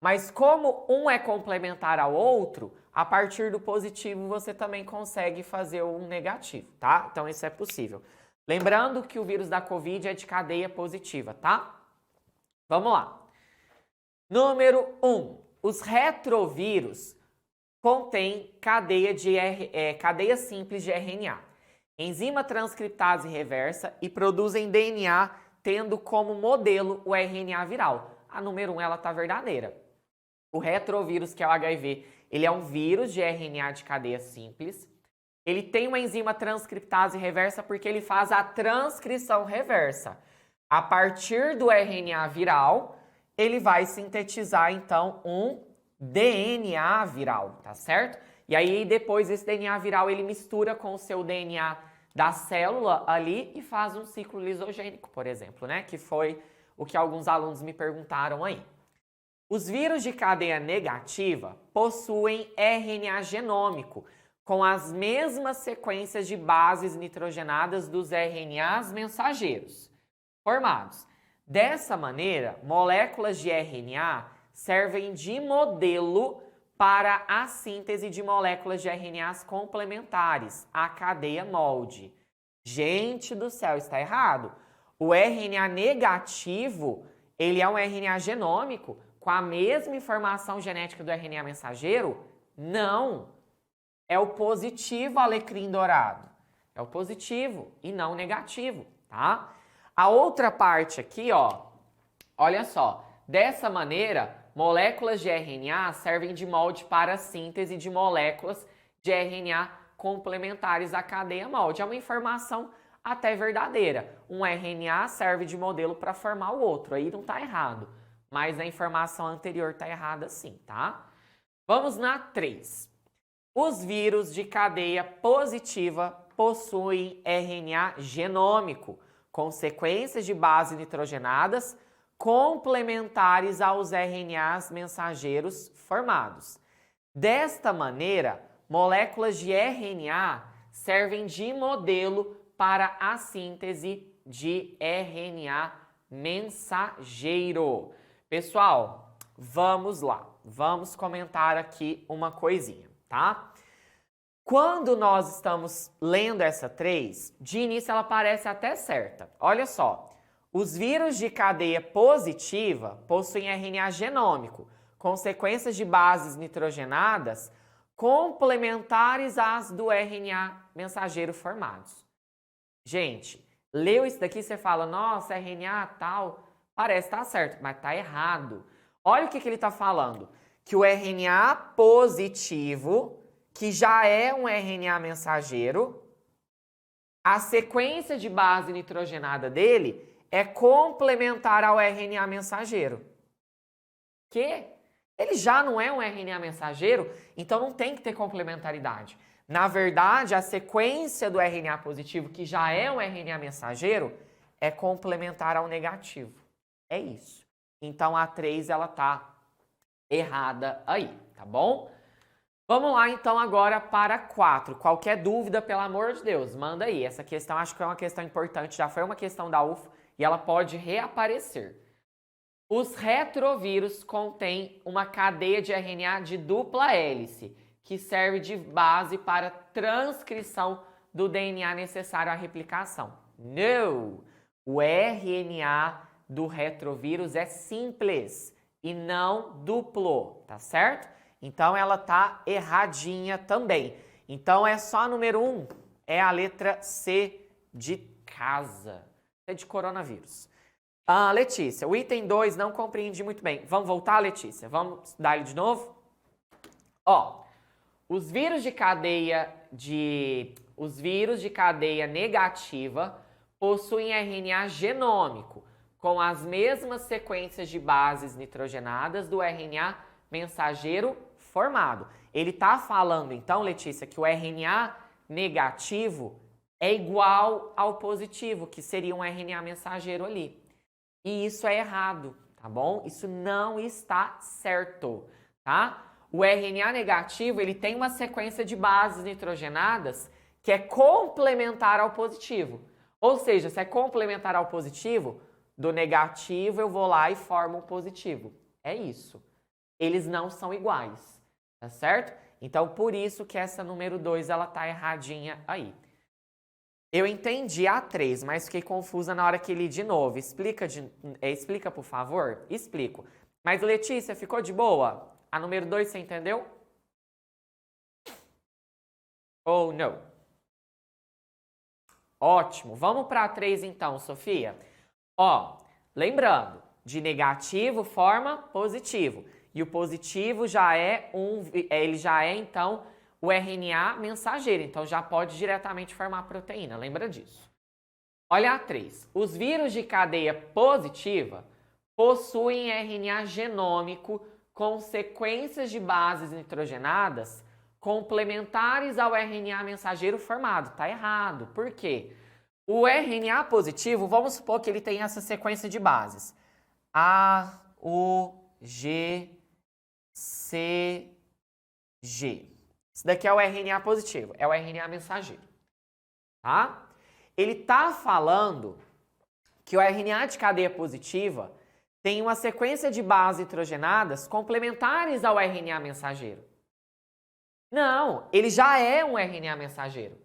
Mas como um é complementar ao outro, a partir do positivo você também consegue fazer um negativo, tá? Então isso é possível. Lembrando que o vírus da COVID é de cadeia positiva, tá? Vamos lá. Número 1. Os retrovírus contêm cadeia simples de RNA, enzima transcriptase reversa e produzem DNA tendo como modelo o RNA viral. A número 1, ela está verdadeira. O retrovírus, que é o HIV, ele é um vírus de RNA de cadeia simples. Ele tem uma enzima transcriptase reversa porque ele faz a transcrição reversa. A partir do RNA viral, ele vai sintetizar, então, um DNA viral, tá certo? E aí, depois, esse DNA viral, ele mistura com o seu DNA da célula ali e faz um ciclo lisogênico, por exemplo, né? Que foi o que alguns alunos me perguntaram aí. Os vírus de cadeia negativa possuem RNA genômico, com as mesmas sequências de bases nitrogenadas dos RNAs mensageiros formados. Dessa maneira, moléculas de RNA servem de modelo para a síntese de moléculas de RNAs complementares, a cadeia molde. Gente do céu, está errado. O RNA negativo, ele é um RNA genômico com a mesma informação genética do RNA mensageiro? Não. É o positivo alecrim dourado. É o positivo e não o negativo, tá? A outra parte aqui, ó, olha só. Dessa maneira, moléculas de RNA servem de molde para a síntese de moléculas de RNA complementares à cadeia molde. É uma informação até verdadeira. Um RNA serve de modelo para formar o outro. Aí não está errado. Mas a informação anterior está errada sim, tá? Vamos na 3. Os vírus de cadeia positiva possuem RNA genômico, com sequências de base nitrogenadas complementares aos RNAs mensageiros formados. Desta maneira, moléculas de RNA servem de modelo para a síntese de RNA mensageiro. Pessoal, vamos lá. Vamos comentar aqui uma coisinha, tá? Quando nós estamos lendo essa 3, de início ela parece até certa. Olha só, os vírus de cadeia positiva possuem RNA genômico, com sequências de bases nitrogenadas complementares às do RNA mensageiro formados. Gente, leu isso daqui e você fala, nossa, RNA tal, parece estar certo, mas está errado. Olha o que ele está falando, que o RNA positivo, que já é um RNA mensageiro, a sequência de base nitrogenada dele é complementar ao RNA mensageiro. Que? ele já não é um RNA mensageiro, então não tem que ter complementaridade. Na verdade, a sequência do RNA positivo, que já é um RNA mensageiro, é complementar ao negativo. É isso. Então, a 3, ela tá errada aí, tá bom? Vamos lá, então, agora para 4. Qualquer dúvida, pelo amor de Deus, manda aí. Essa questão, acho que é uma questão importante, já foi uma questão da UFO e ela pode reaparecer. Os retrovírus contêm uma cadeia de RNA de dupla hélice, que serve de base para transcrição do DNA necessário à replicação. Não! O RNA do retrovírus é simples e não duplo, tá certo? Então, ela tá erradinha também. Então, é só a número 1, é a letra C de casa, é de coronavírus. Letícia, o item 2 não compreendi muito bem. Vamos voltar, Letícia? Vamos dar ele de novo? Ó, os vírus de cadeia negativa possuem RNA genômico, com as mesmas sequências de bases nitrogenadas do RNA mensageiro formado. Ele está falando, então, Letícia, que o RNA negativo é igual ao positivo, que seria um RNA mensageiro ali. E isso é errado, tá bom? Isso não está certo, tá? O RNA negativo, ele tem uma sequência de bases nitrogenadas que é complementar ao positivo. Ou seja, se é complementar ao positivo, do negativo eu vou lá e formo um positivo. É isso. Eles não são iguais, tá certo? Então, por isso que essa número 2, ela tá erradinha aí. Eu entendi a 3, mas fiquei confusa na hora que li de novo. Explica, por favor? Explico. Mas, Letícia, ficou de boa? A número 2, você entendeu? Ou não? Ótimo. Vamos para a 3, então, Sofia. Ó, lembrando, de negativo forma positivo. E o positivo ele já é, então, o RNA mensageiro. Então, já pode diretamente formar proteína. Lembra disso. Olha a 3. Os vírus de cadeia positiva possuem RNA genômico com sequências de bases nitrogenadas complementares ao RNA mensageiro formado. Tá errado. Por quê? O RNA positivo, vamos supor que ele tem essa sequência de bases. A, U, G, C, G. Isso daqui é o RNA positivo, é o RNA mensageiro, tá? Ele tá falando que o RNA de cadeia positiva tem uma sequência de bases nitrogenadas complementares ao RNA mensageiro. Não, ele já é um RNA mensageiro.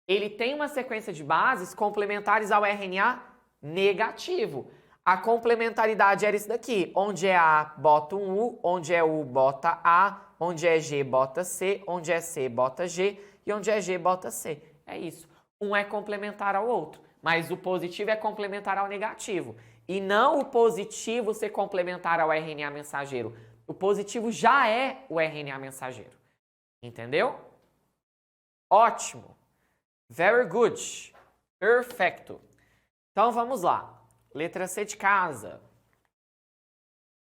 Ele tem uma sequência de bases complementares ao RNA negativo. A complementaridade era isso daqui. Onde é A, bota um U. Onde é U, bota A. Onde é G, bota C. Onde é C, bota G. E onde é G, bota C. É isso. Um é complementar ao outro. Mas o positivo é complementar ao negativo. E não o positivo ser complementar ao RNA mensageiro. O positivo já é o RNA mensageiro. Entendeu? Ótimo. Very good. Perfecto. Então, vamos lá. Letra C de casa.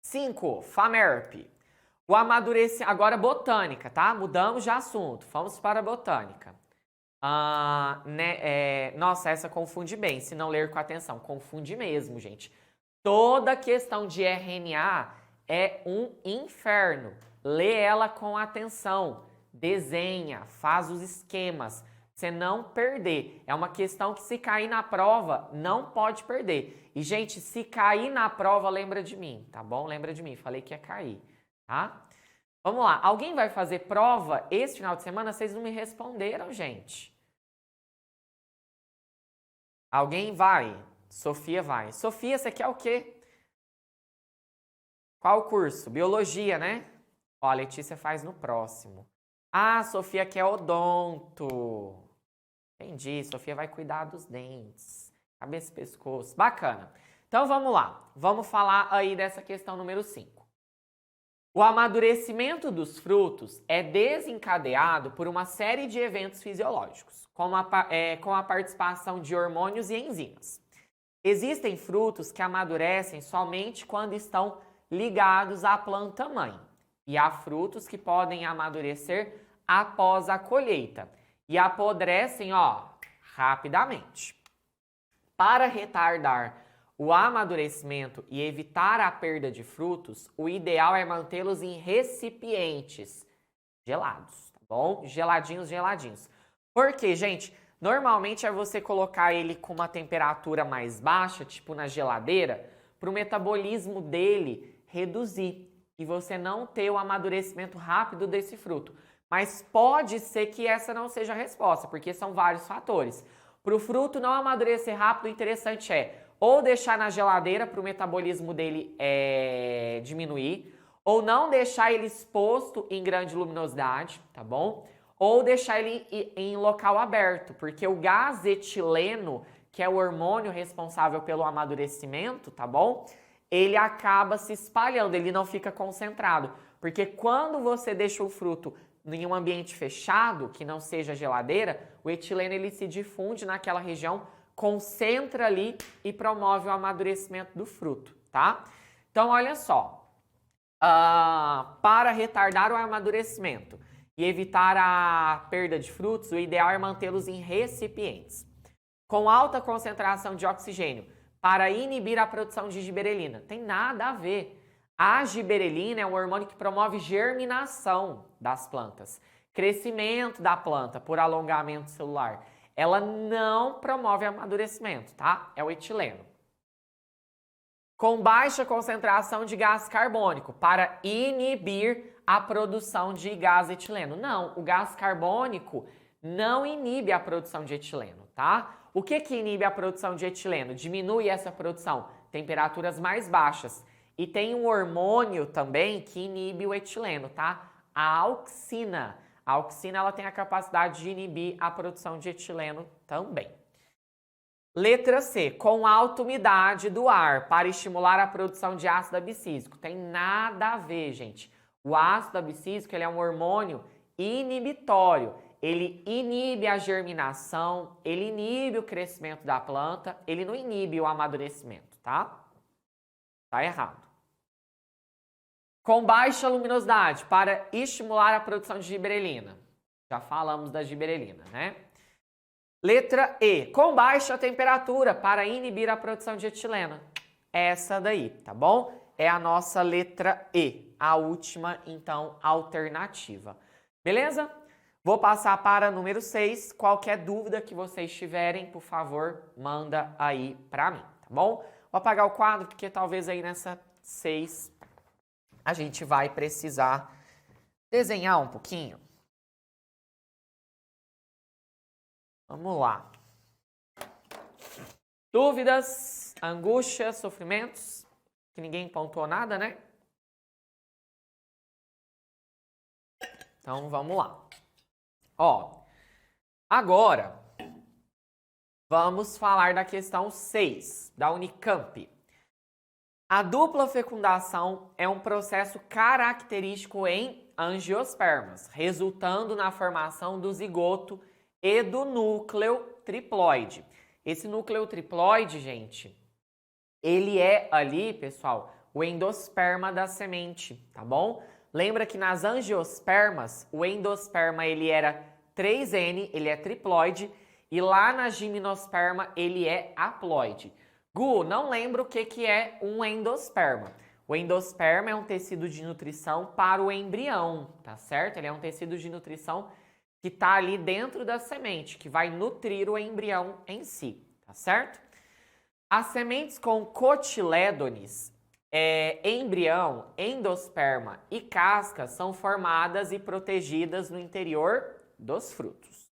5. FAMERP. O amadurecimento... Agora, botânica, tá? Mudamos de assunto. Vamos para a botânica. Nossa, essa confunde bem, se não ler com atenção. Confunde mesmo, gente. Toda questão de RNA é um inferno. Lê ela com atenção. Desenha, faz os esquemas. Você não perder. É uma questão que se cair na prova, não pode perder. E, gente, se cair na prova, lembra de mim, tá bom? Lembra de mim, falei que ia cair, tá? Vamos lá, alguém vai fazer prova esse final de semana? Vocês não me responderam, gente. Alguém vai? Sofia vai. Sofia, você quer o quê? Qual curso? Biologia, né? Ó, a Letícia faz no próximo. Ah, Sofia quer odonto. Entendi, Sofia vai cuidar dos dentes, cabeça e pescoço. Bacana. Então, vamos lá. Vamos falar aí dessa questão número 5. O amadurecimento dos frutos é desencadeado por uma série de eventos fisiológicos, com a participação de hormônios e enzimas. Existem frutos que amadurecem somente quando estão ligados à planta-mãe. e há frutos que podem amadurecer após a colheita e apodrecem, ó, rapidamente. Para retardar o amadurecimento e evitar a perda de frutos, o ideal é mantê-los em recipientes gelados, tá bom? Geladinhos, geladinhos. Por quê, gente? Normalmente é você colocar ele com uma temperatura mais baixa, tipo na geladeira, para o metabolismo dele reduzir e você não ter o amadurecimento rápido desse fruto. Mas pode ser que essa não seja a resposta, porque são vários fatores. Para o fruto não amadurecer rápido, o interessante é ou deixar na geladeira para o metabolismo dele diminuir, ou não deixar ele exposto em grande luminosidade, tá bom? Ou deixar ele em local aberto, porque o gás etileno, que é o hormônio responsável pelo amadurecimento, tá bom? Ele acaba se espalhando, ele não fica concentrado. Porque quando você deixa o fruto em um ambiente fechado, que não seja geladeira, o etileno ele se difunde naquela região, concentra ali e promove o amadurecimento do fruto, tá? Então, olha só, para retardar o amadurecimento e evitar a perda de frutos, o ideal é mantê-los em recipientes com alta concentração de oxigênio para inibir a produção de giberelina. Tem nada a ver. A giberelina é um hormônio que promove germinação das plantas, crescimento da planta por alongamento celular. Ela não promove amadurecimento, tá? É o etileno. Com baixa concentração de gás carbônico para inibir a produção de gás etileno. Não, o gás carbônico não inibe a produção de etileno, tá? O que inibe a produção de etileno? Diminui essa produção, temperaturas mais baixas. E tem um hormônio também que inibe o etileno, tá? A auxina. A auxina ela tem a capacidade de inibir a produção de etileno também. Letra C, com alta umidade do ar para estimular a produção de ácido abscísico. Tem nada a ver, gente. O ácido abscísico ele é um hormônio inibitório. Ele inibe a germinação, ele inibe o crescimento da planta, ele não inibe o amadurecimento, tá? Tá errado. Com baixa luminosidade para estimular a produção de giberelina. Já falamos da giberelina, né? Letra E, com baixa temperatura para inibir a produção de etileno. Essa daí, tá bom? É a nossa letra E, a última, então, alternativa. Beleza? Vou passar para número 6. Qualquer dúvida que vocês tiverem, por favor, manda aí para mim, tá bom? Vou apagar o quadro, porque talvez aí nessa 6 a gente vai precisar desenhar um pouquinho. Vamos lá. Dúvidas, angústias, sofrimentos? Que ninguém pontuou nada, né? Então, vamos lá. Ó, agora, vamos falar da questão 6, da Unicamp. A dupla fecundação é um processo característico em angiospermas, resultando na formação do zigoto e do núcleo triploide. Esse núcleo triploide, gente, ele é ali, pessoal, o endosperma da semente, tá bom? Lembra que nas angiospermas, o endosperma ele era 3N, ele é triploide, e lá na gimnosperma ele é haploide. Gu, não lembro o que é um endosperma. O endosperma é um tecido de nutrição para o embrião, tá certo? Ele é um tecido de nutrição que está ali dentro da semente, que vai nutrir o embrião em si, tá certo? As sementes com cotilédones, embrião, endosperma e casca são formadas e protegidas no interior dos frutos.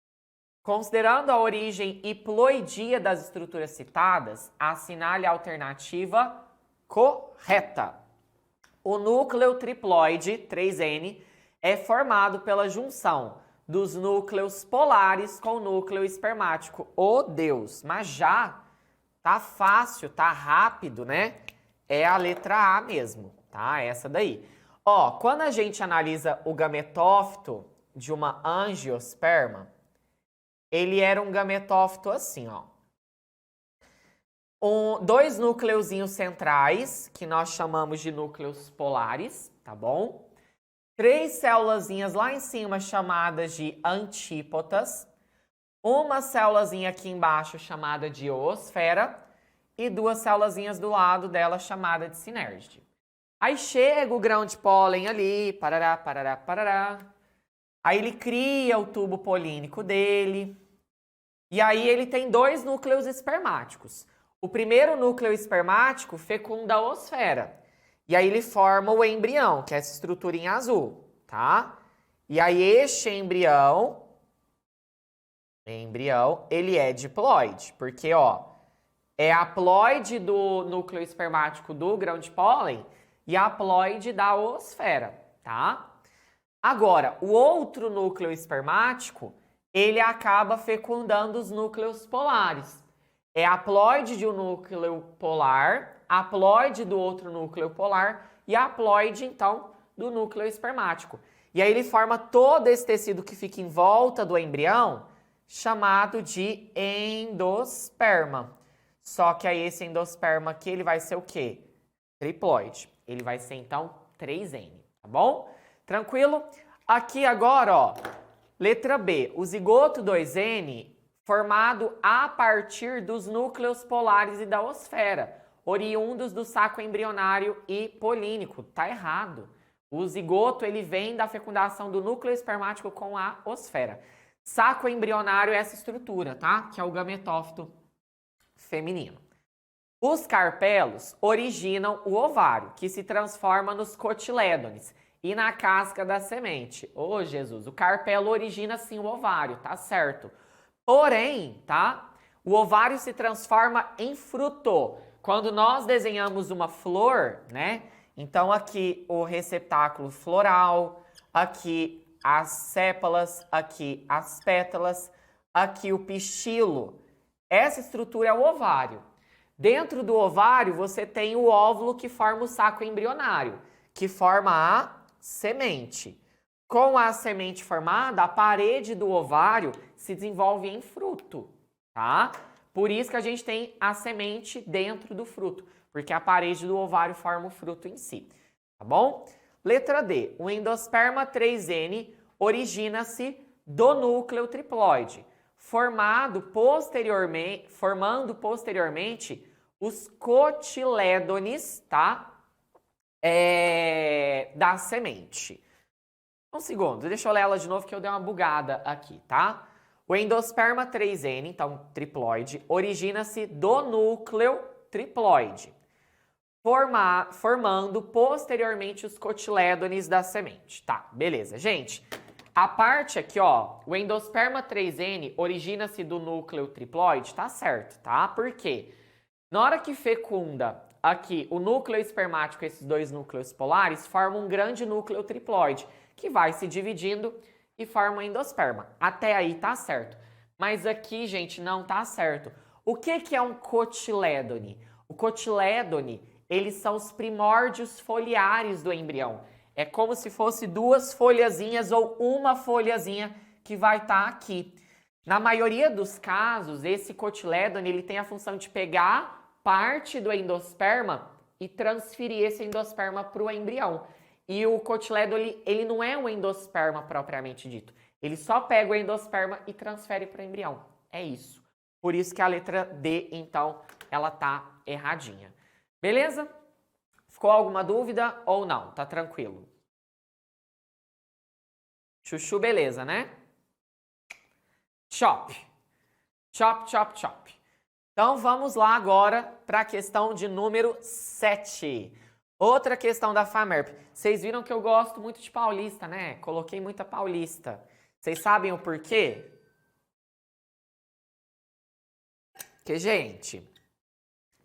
Considerando a origem hiploidia das estruturas citadas, assinale a alternativa correta. O núcleo triploide, 3N, é formado pela junção dos núcleos polares com o núcleo espermático. Oh, Deus! Mas já tá fácil, tá rápido, né? É a letra A mesmo, tá? Essa daí. Ó, quando a gente analisa o gametófito de uma angiosperma, ele era um gametófito assim, ó. Dois núcleozinhos centrais, que nós chamamos de núcleos polares, tá bom? 3 célulazinhas lá em cima chamadas de antípodas, uma célulazinha aqui embaixo chamada de oosfera e 2 célulazinhas do lado dela chamada de sinérgide. Aí chega o grão de pólen ali, parará, parará, parará. Aí ele cria o tubo polínico dele. E aí ele tem 2 núcleos espermáticos. O primeiro núcleo espermático fecunda a oosfera. E aí ele forma o embrião, que é essa estrutura em azul, tá? E aí este embrião, ele é diploide, porque, ó, é haploide do núcleo espermático do grão de pólen e haploide da oosfera, tá? Agora, o outro núcleo espermático, ele acaba fecundando os núcleos polares. É haploide de um núcleo polar, haploide do outro núcleo polar e haploide, então, do núcleo espermático. E aí ele forma todo esse tecido que fica em volta do embrião, chamado de endosperma. Só que aí esse endosperma aqui, ele vai ser o quê? Triploide. Ele vai ser, então, 3N, tá bom? Tranquilo? Aqui agora, ó, letra B, o zigoto 2N formado a partir dos núcleos polares e da oosfera, oriundos do saco embrionário e polínico. Tá errado. O zigoto, ele vem da fecundação do núcleo espermático com a oosfera. Saco embrionário é essa estrutura, tá? Que é o gametófito feminino. Os carpelos originam o ovário, que se transforma nos cotilédones e na casca da semente. Ô, Jesus, o carpelo origina sim o ovário, tá certo. Porém, tá? O ovário se transforma em fruto. Quando nós desenhamos uma flor, né? Então aqui o receptáculo floral, aqui as sépalas, aqui as pétalas, aqui o pistilo. Essa estrutura é o ovário. Dentro do ovário você tem o óvulo que forma o saco embrionário, que forma a semente. Com a semente formada, a parede do ovário se desenvolve em fruto, tá? Por isso que a gente tem a semente dentro do fruto, porque a parede do ovário forma o fruto em si, tá bom? Letra D, o endosperma 3N origina-se do núcleo triploide, formando posteriormente os cotilédones, tá? Da semente. Um segundo, deixa eu ler ela de novo que eu dei uma bugada aqui, tá? O endosperma 3N, então triploide, origina-se do núcleo triploide, formando posteriormente os cotilédones da semente. Tá, beleza. Gente, a parte aqui, ó, o endosperma 3N origina-se do núcleo triploide, tá certo, tá? Por quê? Na hora que fecunda aqui o núcleo espermático, esses 2 núcleos polares, formam um grande núcleo triploide, que vai se dividindo e forma um endosperma. Até aí tá certo. Mas aqui, gente, não tá certo. O que é um cotilédone? O cotilédone, eles são os primórdios foliares do embrião. É como se fosse 2 folhazinhas ou uma folhazinha que vai estar aqui. Na maioria dos casos, esse cotilédone, ele tem a função de pegar parte do endosperma e transferir esse endosperma para o embrião. E o cotilédone, ele não é um endosperma propriamente dito. Ele só pega o endosperma e transfere para o embrião. É isso. Por isso que a letra D, então, ela tá erradinha. Beleza? Ficou alguma dúvida ou não? Tá tranquilo? Chuchu, beleza, né? Chop. Chop, chop, chop. Então, vamos lá agora para a questão de número 7. Outra questão da FAMERP. Vocês viram que eu gosto muito de paulista, né? Coloquei muita paulista. Vocês sabem o porquê? Porque, gente,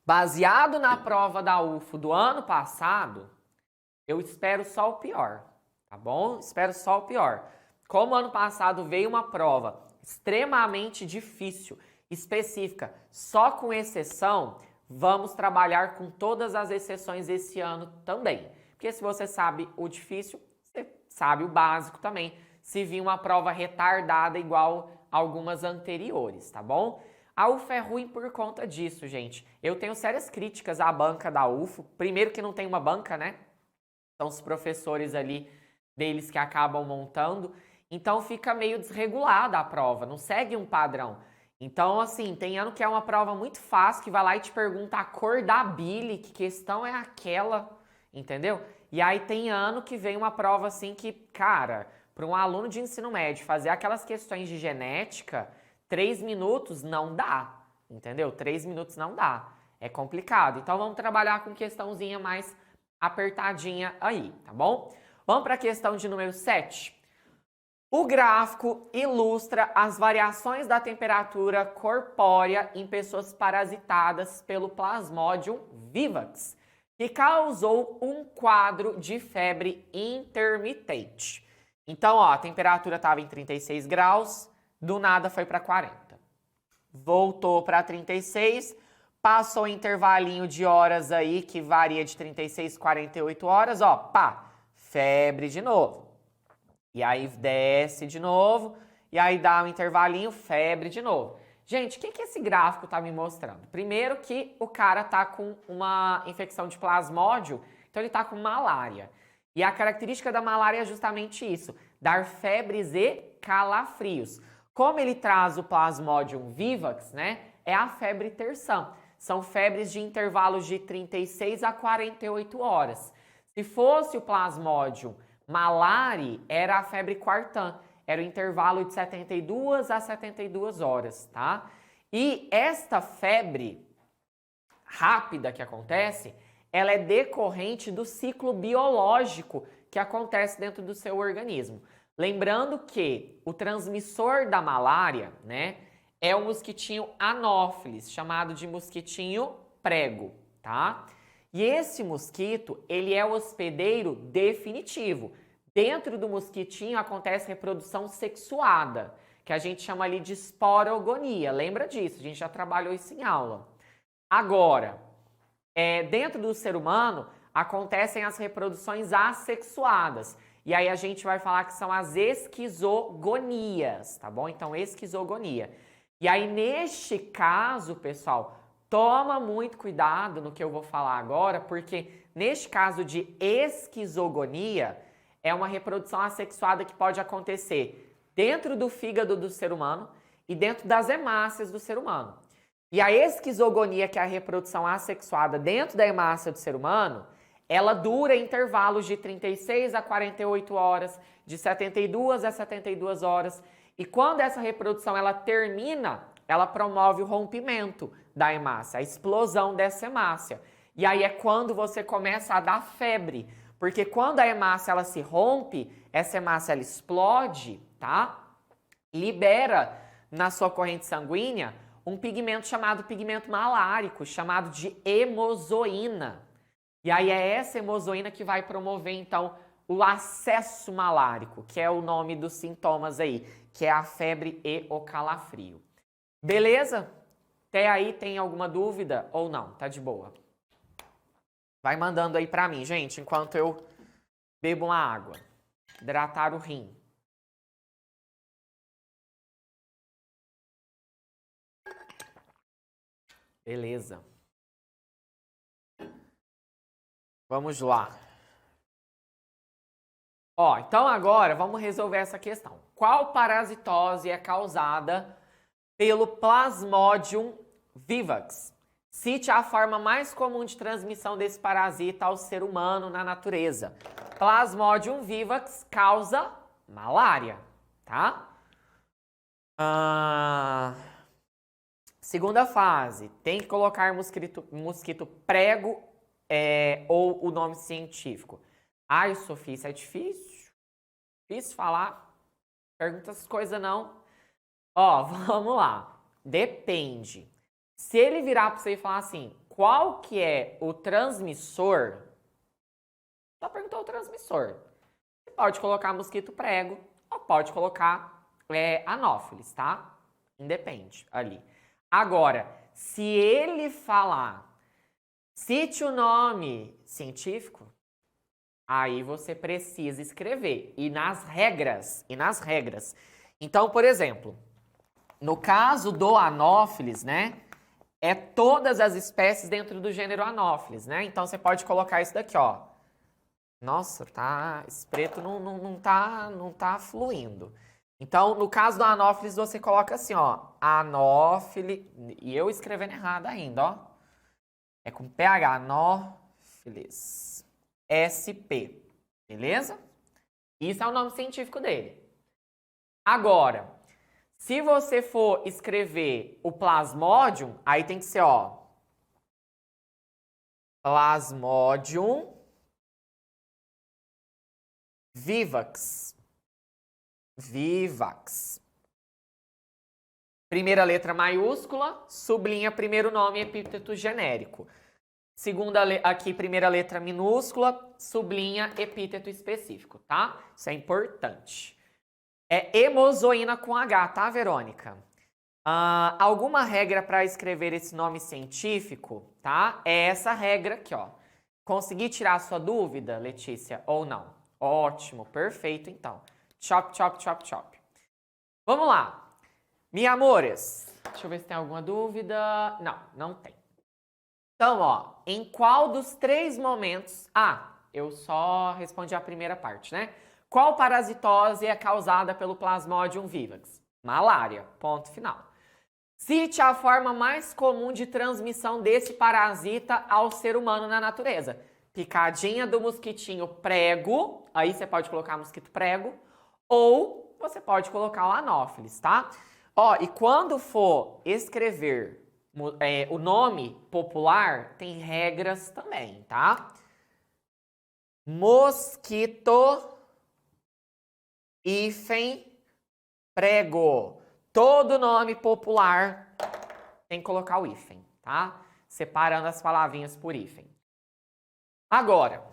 baseado na prova da UFO do ano passado, eu espero só o pior, tá bom? Espero só o pior. Como ano passado veio uma prova extremamente difícil, específica, só com exceção, vamos trabalhar com todas as exceções esse ano também. Porque se você sabe o difícil, você sabe o básico também. Se vir uma prova retardada igual algumas anteriores, tá bom? A UFO é ruim por conta disso, gente. Eu tenho sérias críticas à banca da UFO. Primeiro que não tem uma banca, né? São os professores ali deles que acabam montando. Então fica meio desregulada a prova, não segue um padrão. Então, assim, tem ano que é uma prova muito fácil, que vai lá e te pergunta a cor da bile, que questão é aquela, entendeu? E aí tem ano que vem uma prova assim que, cara, para um aluno de ensino médio fazer aquelas questões de genética, 3 minutos não dá, entendeu? 3 minutos não dá, é complicado. Então vamos trabalhar com questãozinha mais apertadinha aí, tá bom? Vamos para a questão de número 7. O gráfico ilustra as variações da temperatura corpórea em pessoas parasitadas pelo Plasmodium vivax, que causou um quadro de febre intermitente. Então, ó, a temperatura estava em 36 graus, do nada foi para 40. Voltou para 36, passou um intervalinho de horas aí, que varia de 36 a 48 horas, ó, pá, febre de novo. E aí desce de novo, e aí dá um intervalinho, febre de novo. Gente, o que esse gráfico tá me mostrando? Primeiro que o cara tá com uma infecção de plasmódio, então ele tá com malária. E a característica da malária é justamente isso, dar febres e calafrios. Como ele traz o Plasmodium vivax, né, é a febre terção. São febres de intervalos de 36 a 48 horas. Se fosse o Plasmodium malari, era a febre quartã, era o intervalo de 72 a 72 horas, tá? E esta febre rápida que acontece, ela é decorrente do ciclo biológico que acontece dentro do seu organismo. Lembrando que o transmissor da malária, né, é o mosquitinho anófilis, chamado de mosquitinho prego, tá? E esse mosquito, ele é o hospedeiro definitivo. Dentro do mosquitinho acontece reprodução sexuada, que a gente chama ali de esporogonia. Lembra disso? A gente já trabalhou isso em aula. Agora, dentro do ser humano, acontecem as reproduções assexuadas. E aí a gente vai falar que são as esquizogonias, tá bom? Então, esquizogonia. E aí, neste caso, pessoal, toma muito cuidado no que eu vou falar agora, porque neste caso de esquizogonia, é uma reprodução assexuada que pode acontecer dentro do fígado do ser humano e dentro das hemácias do ser humano. E a esquizogonia, que é a reprodução assexuada dentro da hemácia do ser humano, ela dura intervalos de 36 a 48 horas, de 72 a 72 horas. E quando essa reprodução ela termina, ela promove o rompimento da hemácia, a explosão dessa hemácia. E aí é quando você começa a dar febre, porque quando a hemácia ela se rompe, essa hemácia ela explode, tá? Libera na sua corrente sanguínea um pigmento chamado pigmento malárico, chamado de hemozoína. E aí é essa hemozoína que vai promover, então, o acesso malárico, que é o nome dos sintomas aí, que é a febre e o calafrio. Beleza? Até aí tem alguma dúvida ou não? Tá de boa? Vai mandando aí pra mim, gente, enquanto eu bebo uma água. Hidratar o rim. Beleza. Vamos lá. Ó, então agora vamos resolver essa questão. Qual parasitose é causada pelo Plasmodium vivax? Cite a forma mais comum de transmissão desse parasita ao ser humano na natureza. Plasmodium vivax causa malária, tá? Segunda fase, tem que colocar mosquito prego ou o nome científico. Ai, Sofia, isso é difícil. Difícil falar. Pergunta essas coisas não. Ó, vamos lá. Depende. Se ele virar para você e falar assim, qual que é o transmissor? Só perguntou o transmissor. Você pode colocar mosquito prego ou pode colocar anófilis, tá? Independe ali. Agora, se ele falar, cite o nome científico, aí você precisa escrever. E nas regras. Então, por exemplo, no caso do anófilis, né? É todas as espécies dentro do gênero anófilis, né? Então, você pode colocar isso daqui, ó. Nossa, esse preto não tá fluindo. Então, no caso do anófilis, você coloca assim, ó. Anófilis. E eu escrevendo errado ainda, ó. É com PH, anófilis. SP. Beleza? Isso é o nome científico dele. Agora, se você for escrever o Plasmodium, aí tem que ser, ó. Plasmodium vivax. Vivax. Primeira letra maiúscula, sublinha primeiro nome epíteto genérico. Segunda aqui, primeira letra minúscula, sublinha epíteto específico, tá? Isso é importante. É hemozoína com H, tá, Verônica? Alguma regra para escrever esse nome científico, tá? É essa regra aqui, ó. Consegui tirar a sua dúvida, Letícia, ou não? Ótimo, perfeito, então. Chop, chop, chop, chop. Vamos lá. Minha amores, deixa eu ver se tem alguma dúvida. Não tem. Então, ó, em qual dos 3 momentos... eu só respondi a primeira parte, né? Qual parasitose é causada pelo Plasmodium vivax? Malária, ponto final. Cite a forma mais comum de transmissão desse parasita ao ser humano na natureza. Picadinha do mosquitinho prego, aí você pode colocar mosquito prego, ou você pode colocar o anófilis, tá? Ó, e quando for escrever o nome popular, tem regras também, tá? Mosquito hífen prego. Todo nome popular tem que colocar o hífen, tá? Separando as palavrinhas por hífen. Agora,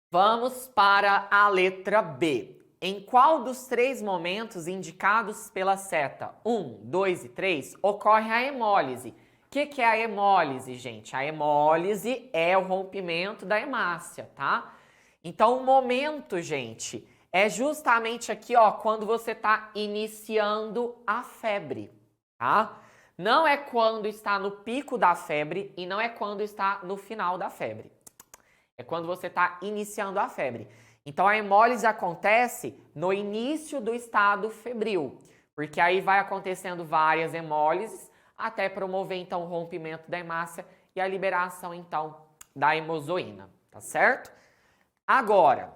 vamos para a letra B. Em qual dos 3 momentos indicados pela seta 1, 2 e 3 ocorre a hemólise? O que é a hemólise, gente? A hemólise é o rompimento da hemácia, tá? Então, o momento, gente, é justamente aqui, ó, quando você está iniciando a febre, tá? Não é quando está no pico da febre e não é quando está no final da febre. É quando você está iniciando a febre. Então, a hemólise acontece no início do estado febril, porque aí vai acontecendo várias hemólises até promover, então, o rompimento da hemácia e a liberação, então, da hemozoína, tá certo? Agora,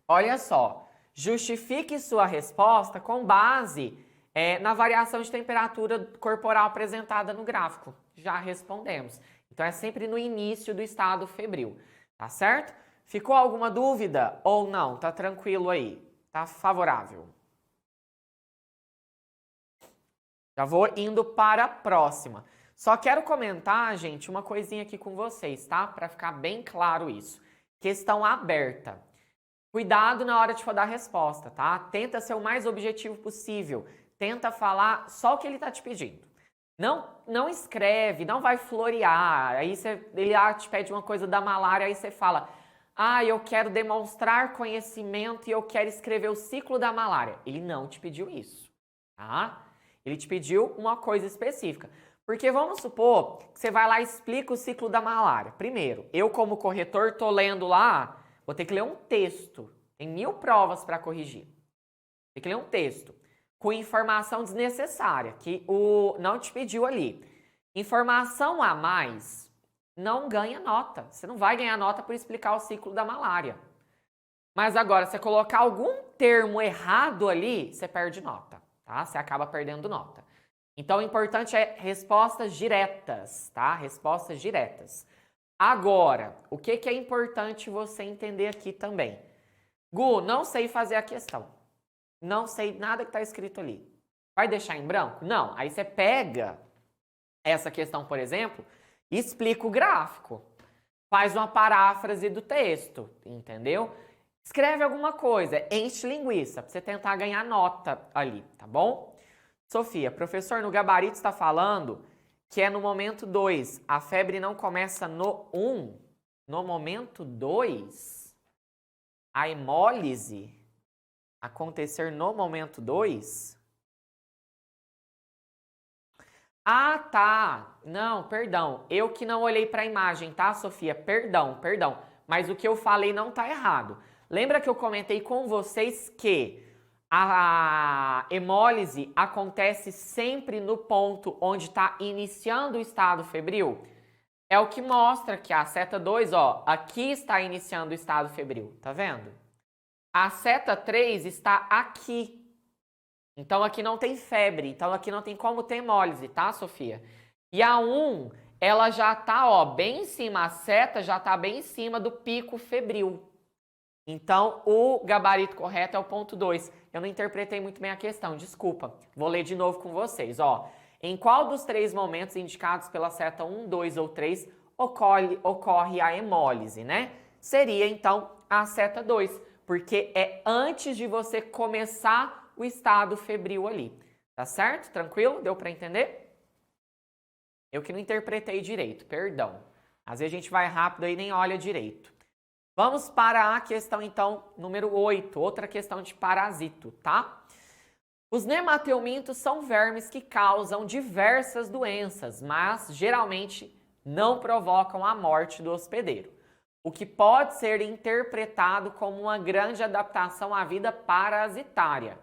olha só, justifique sua resposta com base na variação de temperatura corporal apresentada no gráfico. Já respondemos. Então, é sempre no início do estado febril, tá certo? Ficou alguma dúvida ou não? Tá tranquilo aí? Tá favorável? Já vou indo para a próxima. Só quero comentar, gente, uma coisinha aqui com vocês, tá? Para ficar bem claro isso. Questão aberta. Cuidado na hora de for dar a resposta, tá? Tenta ser o mais objetivo possível. Tenta falar só o que ele tá te pedindo. Não escreve, não vai florear. Aí ele te pede uma coisa da malária, aí você fala... eu quero demonstrar conhecimento e eu quero escrever o ciclo da malária. Ele não te pediu isso, tá? Ele te pediu uma coisa específica. Porque vamos supor que você vai lá e explica o ciclo da malária. Primeiro, eu como corretor tô lendo lá, vou ter que ler um texto. Tem 1000 provas para corrigir. Tem que ler um texto com informação desnecessária, que não te pediu ali. Informação a mais... não ganha nota. Você não vai ganhar nota por explicar o ciclo da malária. Mas agora, se você colocar algum termo errado ali, você perde nota, tá? Você acaba perdendo nota. Então, o importante é respostas diretas, tá? Respostas diretas. Agora, o que é importante você entender aqui também? Gu, não sei fazer a questão. Não sei nada que está escrito ali. Vai deixar em branco? Não. Aí você pega essa questão, por exemplo... explica o gráfico, faz uma paráfrase do texto, entendeu? Escreve alguma coisa, enche linguiça, para você tentar ganhar nota ali, tá bom? Sofia, professor, no gabarito está falando que é no momento 2, a febre não começa no 1, no momento 2, a hemólise acontecer no momento 2... tá. Não, perdão. Eu que não olhei para a imagem, tá, Sofia? Perdão. mas o que eu falei não está errado. Lembra que eu comentei com vocês que a hemólise acontece sempre no ponto onde está iniciando o estado febril? É o que mostra que a seta 2, ó, aqui está iniciando o estado febril, tá vendo? A seta 3 está aqui. Então, aqui não tem febre, então aqui não tem como ter hemólise, tá, Sofia? E a 1, ela já tá, ó, bem em cima, a seta já tá bem em cima do pico febril. Então, o gabarito correto é o ponto 2. Eu não interpretei muito bem a questão, desculpa. Vou ler de novo com vocês, ó. Em qual dos 3 momentos indicados pela seta 1, 2 ou 3 ocorre a hemólise, né? Seria, então, a seta 2, porque é antes de você começar o estado febril ali. Tá certo? Tranquilo? Deu para entender? Eu que não interpretei direito, perdão. Às vezes a gente vai rápido e nem olha direito. Vamos para a questão, então, número 8, outra questão de parasito, tá? Os nemateumintos são vermes que causam diversas doenças, mas geralmente não provocam a morte do hospedeiro, o que pode ser interpretado como uma grande adaptação à vida parasitária.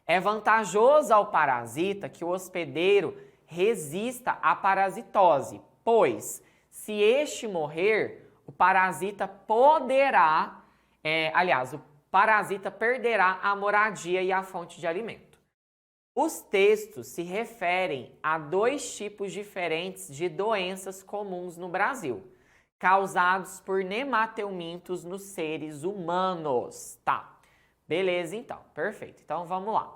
É vantajoso ao parasita que o hospedeiro resista à parasitose, pois, se este morrer, o parasita poderá, o parasita perderá a moradia e a fonte de alimento. Os textos se referem a 2 tipos diferentes de doenças comuns no Brasil, causados por nemateumintos nos seres humanos. Tá, beleza então, perfeito. Então vamos lá.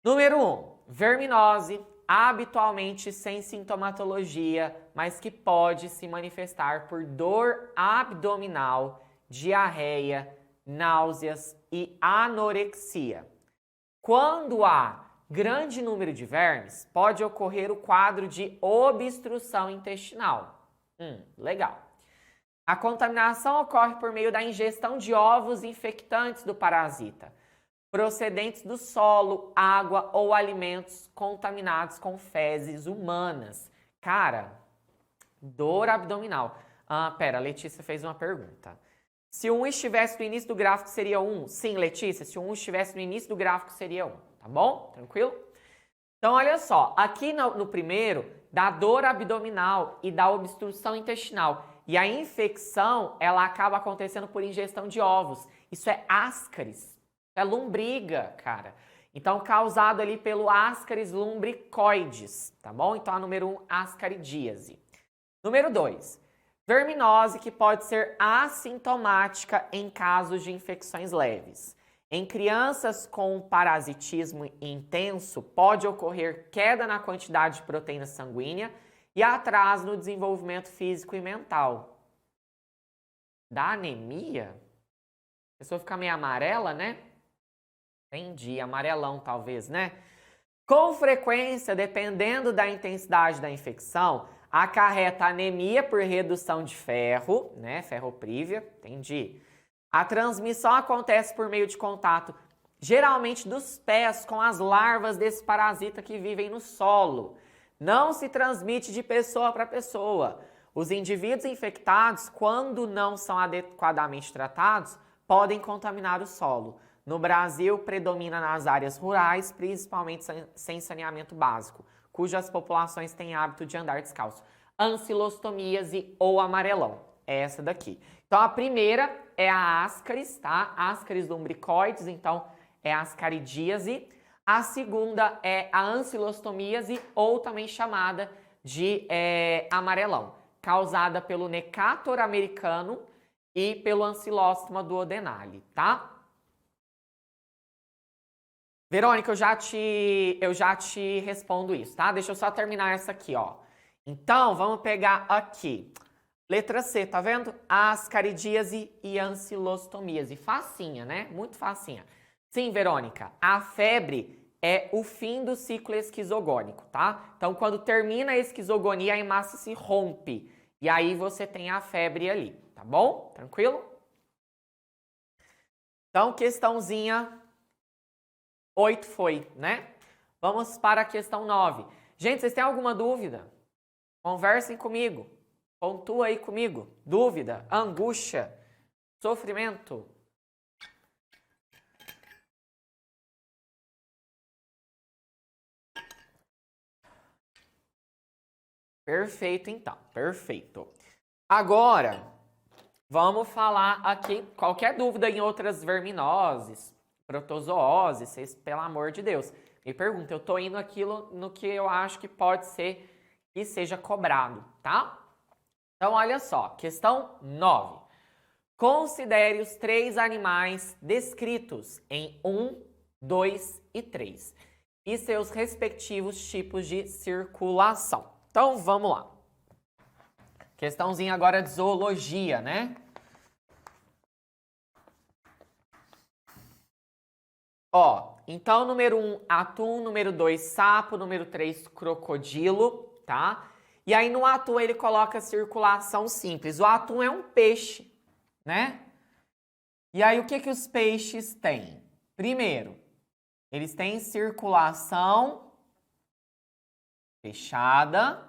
Número 1, verminose, habitualmente sem sintomatologia, mas que pode se manifestar por dor abdominal, diarreia, náuseas e anorexia. Quando há grande número de vermes, pode ocorrer o quadro de obstrução intestinal. Legal. A contaminação ocorre por meio da ingestão de ovos infectantes do parasita, procedentes do solo, água ou alimentos contaminados com fezes humanas. Cara, dor abdominal. Pera, a Letícia fez uma pergunta. Se o 1 estivesse no início do gráfico, seria 1? Sim, Letícia, se o 1 estivesse no início do gráfico, seria 1. Tá bom? Tranquilo? Então, olha só. Aqui no primeiro, dá dor abdominal e dá obstrução intestinal. E a infecção, ela acaba acontecendo por ingestão de ovos. Isso é ascaris. É lombriga, cara. Então, causado ali pelo ascaris lumbricoides, tá bom? Então, a número 1, ascaridíase. Número 2, verminose, que pode ser assintomática em casos de infecções leves. Em crianças com parasitismo intenso, pode ocorrer queda na quantidade de proteína sanguínea e atraso no desenvolvimento físico e mental. Da anemia? A pessoa fica meio amarela, né? Entendi, amarelão talvez, né? Com frequência, dependendo da intensidade da infecção, acarreta anemia por redução de ferro, né? Ferroprívia, entendi. A transmissão acontece por meio de contato, geralmente dos pés, com as larvas desse parasita que vivem no solo. Não se transmite de pessoa para pessoa. Os indivíduos infectados, quando não são adequadamente tratados, podem contaminar o solo. No Brasil, predomina nas áreas rurais, principalmente sem saneamento básico, cujas populações têm hábito de andar descalço. Ancilostomíase ou amarelão. É essa daqui. Então, a primeira é a ascaris, tá? Ascaris lumbricoides, então é a ascaridíase. A segunda é a ancilostomíase, ou também chamada de amarelão, causada pelo Necator americano e pelo Ancylostoma duodenale, tá? Verônica, eu já te respondo isso, tá? Deixa eu só terminar essa aqui, ó. Então, vamos pegar aqui. Letra C, tá vendo? Ascaridíase e ancilostomíase. Facinha, né? Muito facinha. Sim, Verônica, a febre é o fim do ciclo esquizogônico, tá? Então, quando termina a esquizogonia, a hemácia se rompe. E aí você tem a febre ali, tá bom? Tranquilo? Então, questãozinha 8 foi, né? Vamos para a questão 9. Gente, vocês têm alguma dúvida? Conversem comigo. Pontua aí comigo. Dúvida, angústia, sofrimento. Perfeito, então. Perfeito. Agora, vamos falar aqui, qualquer dúvida em outras verminoses, protozooses, vocês, pelo amor de Deus, me pergunta, eu tô indo aquilo no que eu acho que pode ser que seja cobrado, tá? Então, olha só, questão 9. Considere os 3 animais descritos em 1, 2 e 3 e seus respectivos tipos de circulação. Então, vamos lá. Questãozinha agora de zoologia, né? Ó, então, número 1, atum, número 2, sapo, número 3, crocodilo, tá? E aí, no atum, ele coloca circulação simples. O atum é um peixe, né? E aí, o que que os peixes têm? Primeiro, eles têm circulação fechada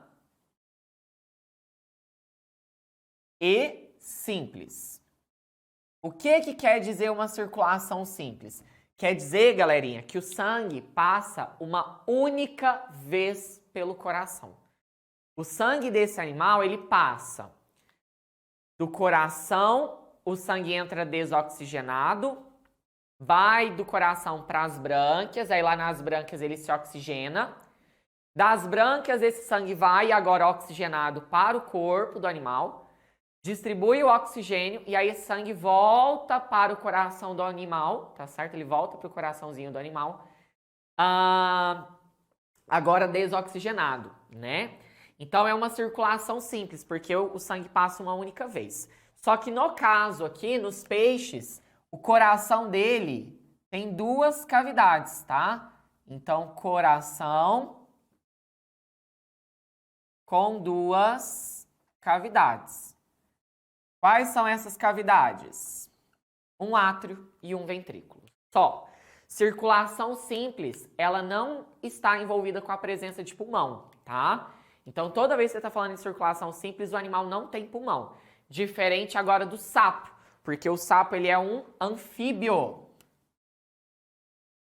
e simples. O que que quer dizer uma circulação simples? Quer dizer, galerinha, que o sangue passa uma única vez pelo coração. O sangue desse animal, ele passa do coração, o sangue entra desoxigenado, vai do coração para as brânquias, aí lá nas brânquias ele se oxigena. Das brânquias esse sangue vai agora oxigenado para o corpo do animal, distribui o oxigênio e aí esse sangue volta para o coração do animal, tá certo? Ele volta para o coraçãozinho do animal, agora desoxigenado, né? Então é uma circulação simples, porque o sangue passa uma única vez. Só que no caso aqui, nos peixes, o coração dele tem 2 cavidades, tá? Então, coração com 2 cavidades. Quais são essas cavidades? Um átrio e um ventrículo. Só. Circulação simples, ela não está envolvida com a presença de pulmão, tá? Então, toda vez que você está falando em circulação simples, o animal não tem pulmão. Diferente agora do sapo, porque o sapo ele é um anfíbio.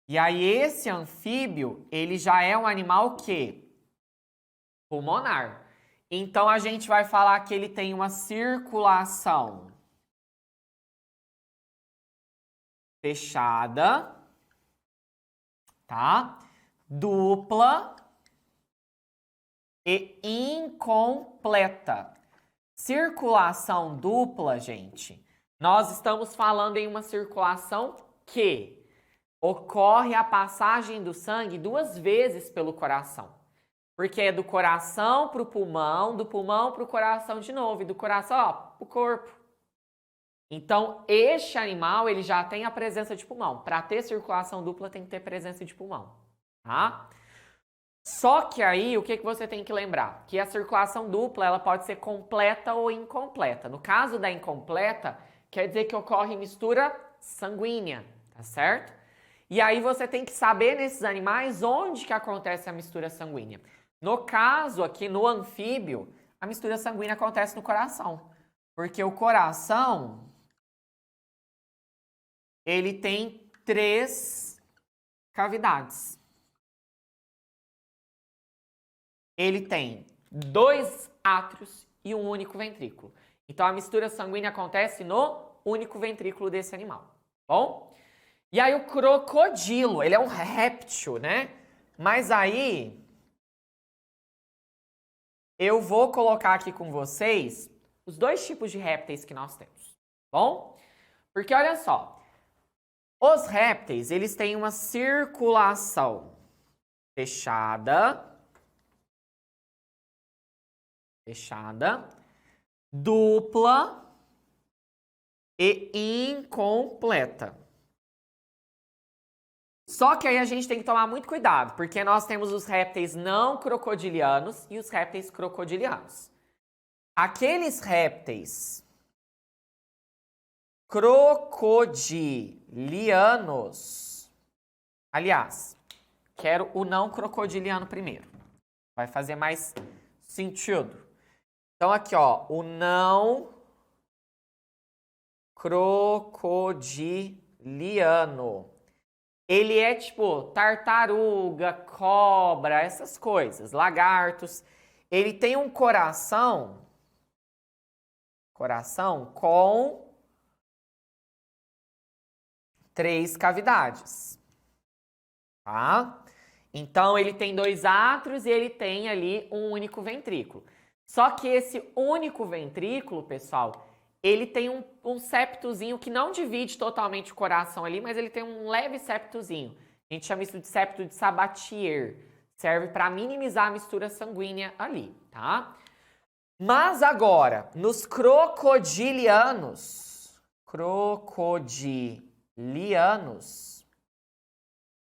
E aí, esse anfíbio, ele já é um animal que? Pulmonar. Então, a gente vai falar que ele tem uma circulação fechada, tá? Dupla e incompleta. Circulação dupla, gente, nós estamos falando em uma circulação que ocorre a passagem do sangue 2 vezes pelo coração. Porque é do coração para o pulmão, do pulmão para o coração de novo, e do coração, ó, para o corpo. Então, este animal, ele já tem a presença de pulmão. Para ter circulação dupla, tem que ter presença de pulmão, tá? Só que aí, o que que você tem que lembrar? Que a circulação dupla, ela pode ser completa ou incompleta. No caso da incompleta, quer dizer que ocorre mistura sanguínea, tá certo? E aí você tem que saber nesses animais onde que acontece a mistura sanguínea. No caso aqui, no anfíbio, a mistura sanguínea acontece no coração. Porque o coração, ele tem 3 cavidades. Ele tem 2 átrios e um único ventrículo. Então, a mistura sanguínea acontece no único ventrículo desse animal, bom? E aí, o crocodilo, ele é um réptil, né? Mas aí, eu vou colocar aqui com vocês os 2 tipos de répteis que nós temos, bom? Porque, olha só, os répteis, eles têm uma circulação fechada, dupla e incompleta. Só que aí a gente tem que tomar muito cuidado, porque nós temos os répteis não crocodilianos e os répteis crocodilianos. Aqueles répteis crocodilianos, aliás, quero o não crocodiliano primeiro, vai fazer mais sentido. Então, aqui, ó, o não crocodiliano. Ele é tipo tartaruga, cobra, essas coisas, lagartos. Ele tem um coração com 3 cavidades, tá? Então, ele tem 2 átrios e ele tem ali um único ventrículo. Só que esse único ventrículo, pessoal, ele tem um septozinho que não divide totalmente o coração ali, mas ele tem um leve septozinho. A gente chama isso de septo de Sabatier. Serve para minimizar a mistura sanguínea ali, tá? Mas agora, nos crocodilianos,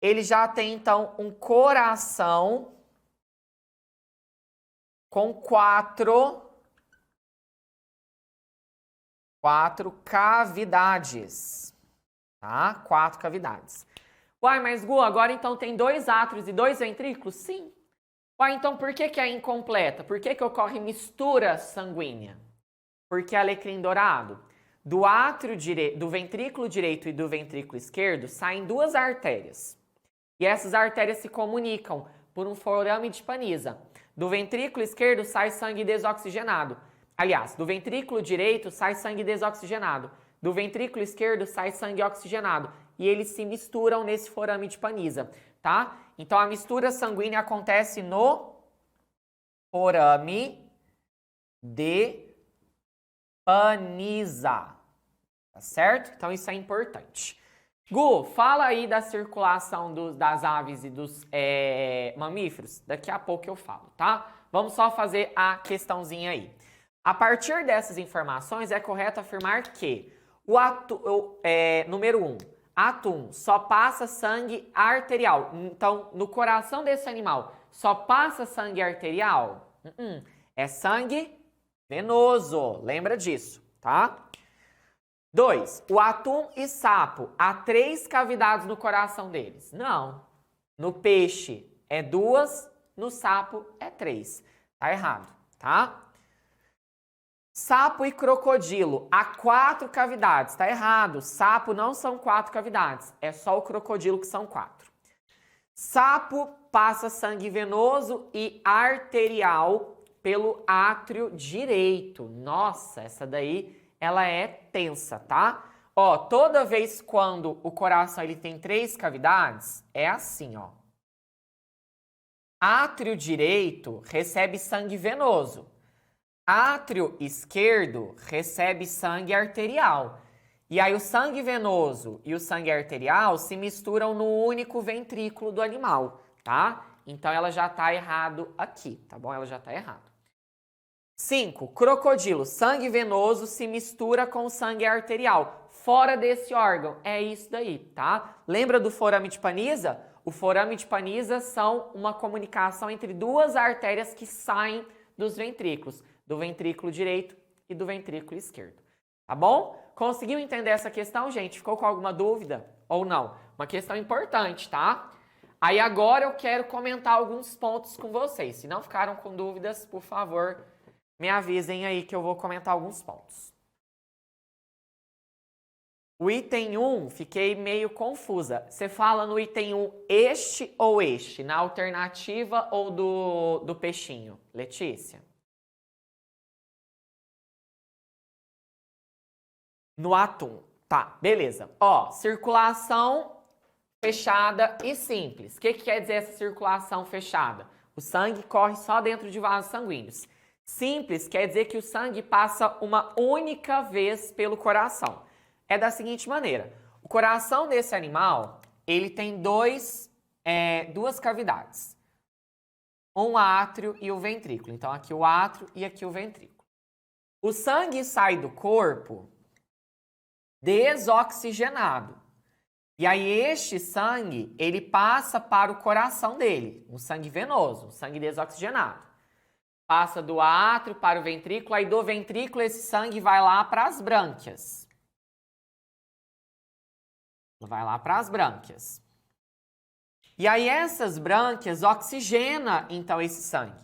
ele já tem, então, um coração com 4 cavidades, tá? 4 cavidades. Uai, mas Gu, agora então tem 2 átrios e 2 ventrículos? Sim. Uai, então por que é incompleta? Por que ocorre mistura sanguínea? Porque alecrim dourado, do ventrículo direito e do ventrículo esquerdo saem 2 artérias. E essas artérias se comunicam por um forame de Paniza. Do ventrículo esquerdo sai sangue desoxigenado. Aliás, do ventrículo direito sai sangue desoxigenado. Do ventrículo esquerdo sai sangue oxigenado. E eles se misturam nesse forame de Paniza, tá? Então, a mistura sanguínea acontece no forame de Paniza, tá certo? Então, isso é importante. Gu, fala aí da circulação das aves e dos mamíferos. Daqui a pouco eu falo, tá? Vamos só fazer a questãozinha aí. A partir dessas informações, é correto afirmar que número 1, atum só passa sangue arterial. Então, no coração desse animal, só passa sangue arterial? É sangue venoso. Lembra disso, tá? 2. O atum e sapo, há 3 cavidades no coração deles? Não. No peixe é 2, no sapo é 3. Tá errado, tá? Sapo e crocodilo, há 4 cavidades. Tá errado. Sapo não são 4 cavidades. É só o crocodilo que são 4. Sapo passa sangue venoso e arterial pelo átrio direito. Nossa, essa daí ela é tensa, tá? Ó, toda vez quando o coração ele tem 3 cavidades, é assim, ó. Átrio direito recebe sangue venoso. Átrio esquerdo recebe sangue arterial. E aí o sangue venoso e o sangue arterial se misturam no único ventrículo do animal, tá? Então ela já tá errado aqui, tá bom? Ela já tá errado. 5. Crocodilo. Sangue venoso se mistura com sangue arterial. Fora desse órgão. É isso daí, tá? Lembra do forame de Paniza? O forame de Paniza são uma comunicação entre 2 artérias que saem dos ventrículos. Do ventrículo direito e do ventrículo esquerdo. Tá bom? Conseguiu entender essa questão, gente? Ficou com alguma dúvida ou não? Uma questão importante, tá? Aí agora eu quero comentar alguns pontos com vocês. Se não ficaram com dúvidas, por favor, me avisem aí que eu vou comentar alguns pontos. O item 1, fiquei meio confusa. Você fala no item 1 este ou este? Na alternativa ou do peixinho? Letícia? No atum. Tá, beleza. Ó, circulação fechada e simples. O que quer dizer essa circulação fechada? O sangue corre só dentro de vasos sanguíneos. Simples quer dizer que o sangue passa uma única vez pelo coração. É da seguinte maneira. O coração desse animal, ele tem 2 cavidades. Um átrio e o ventrículo. Então, aqui o átrio e aqui o ventrículo. O sangue sai do corpo desoxigenado. E aí este sangue, ele passa para o coração dele, um sangue venoso, um sangue desoxigenado. Passa do átrio para o ventrículo, aí do ventrículo esse sangue vai lá para as brânquias. Vai lá para as brânquias. E aí essas brânquias oxigena então esse sangue.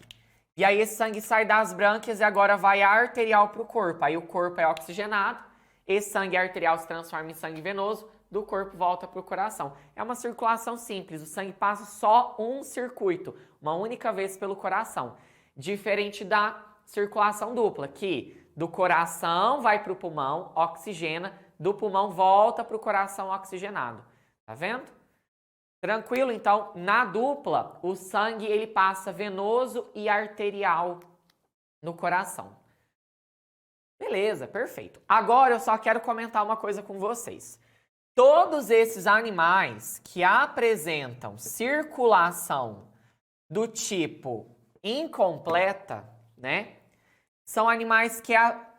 E aí esse sangue sai das brânquias e agora vai arterial para o corpo. Aí o corpo é oxigenado, esse sangue arterial se transforma em sangue venoso, do corpo volta para o coração. É uma circulação simples, o sangue passa só um circuito, uma única vez pelo coração. Diferente da circulação dupla, que do coração vai para o pulmão, oxigena, do pulmão volta para o coração oxigenado. Tá vendo? Tranquilo? Então, na dupla, o sangue ele passa venoso e arterial no coração. Beleza, perfeito. Agora eu só quero comentar uma coisa com vocês. Todos esses animais que apresentam circulação do tipo incompleta, né, são animais que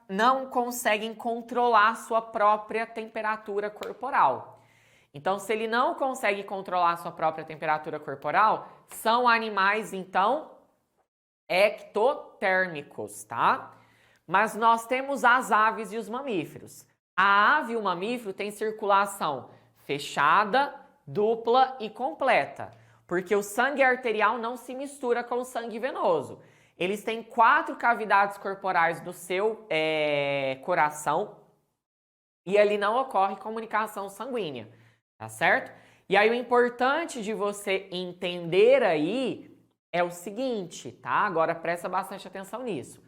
não conseguem controlar sua própria temperatura corporal. Então, se ele não consegue controlar a sua própria temperatura corporal, são animais, então, ectotérmicos, tá? Mas nós temos as aves e os mamíferos. A ave e o mamífero têm circulação fechada, dupla e completa, porque o sangue arterial não se mistura com o sangue venoso. Eles têm 4 cavidades corporais no seu coração e ali não ocorre comunicação sanguínea. Tá certo? E aí o importante de você entender aí é o seguinte, tá? Agora presta bastante atenção nisso.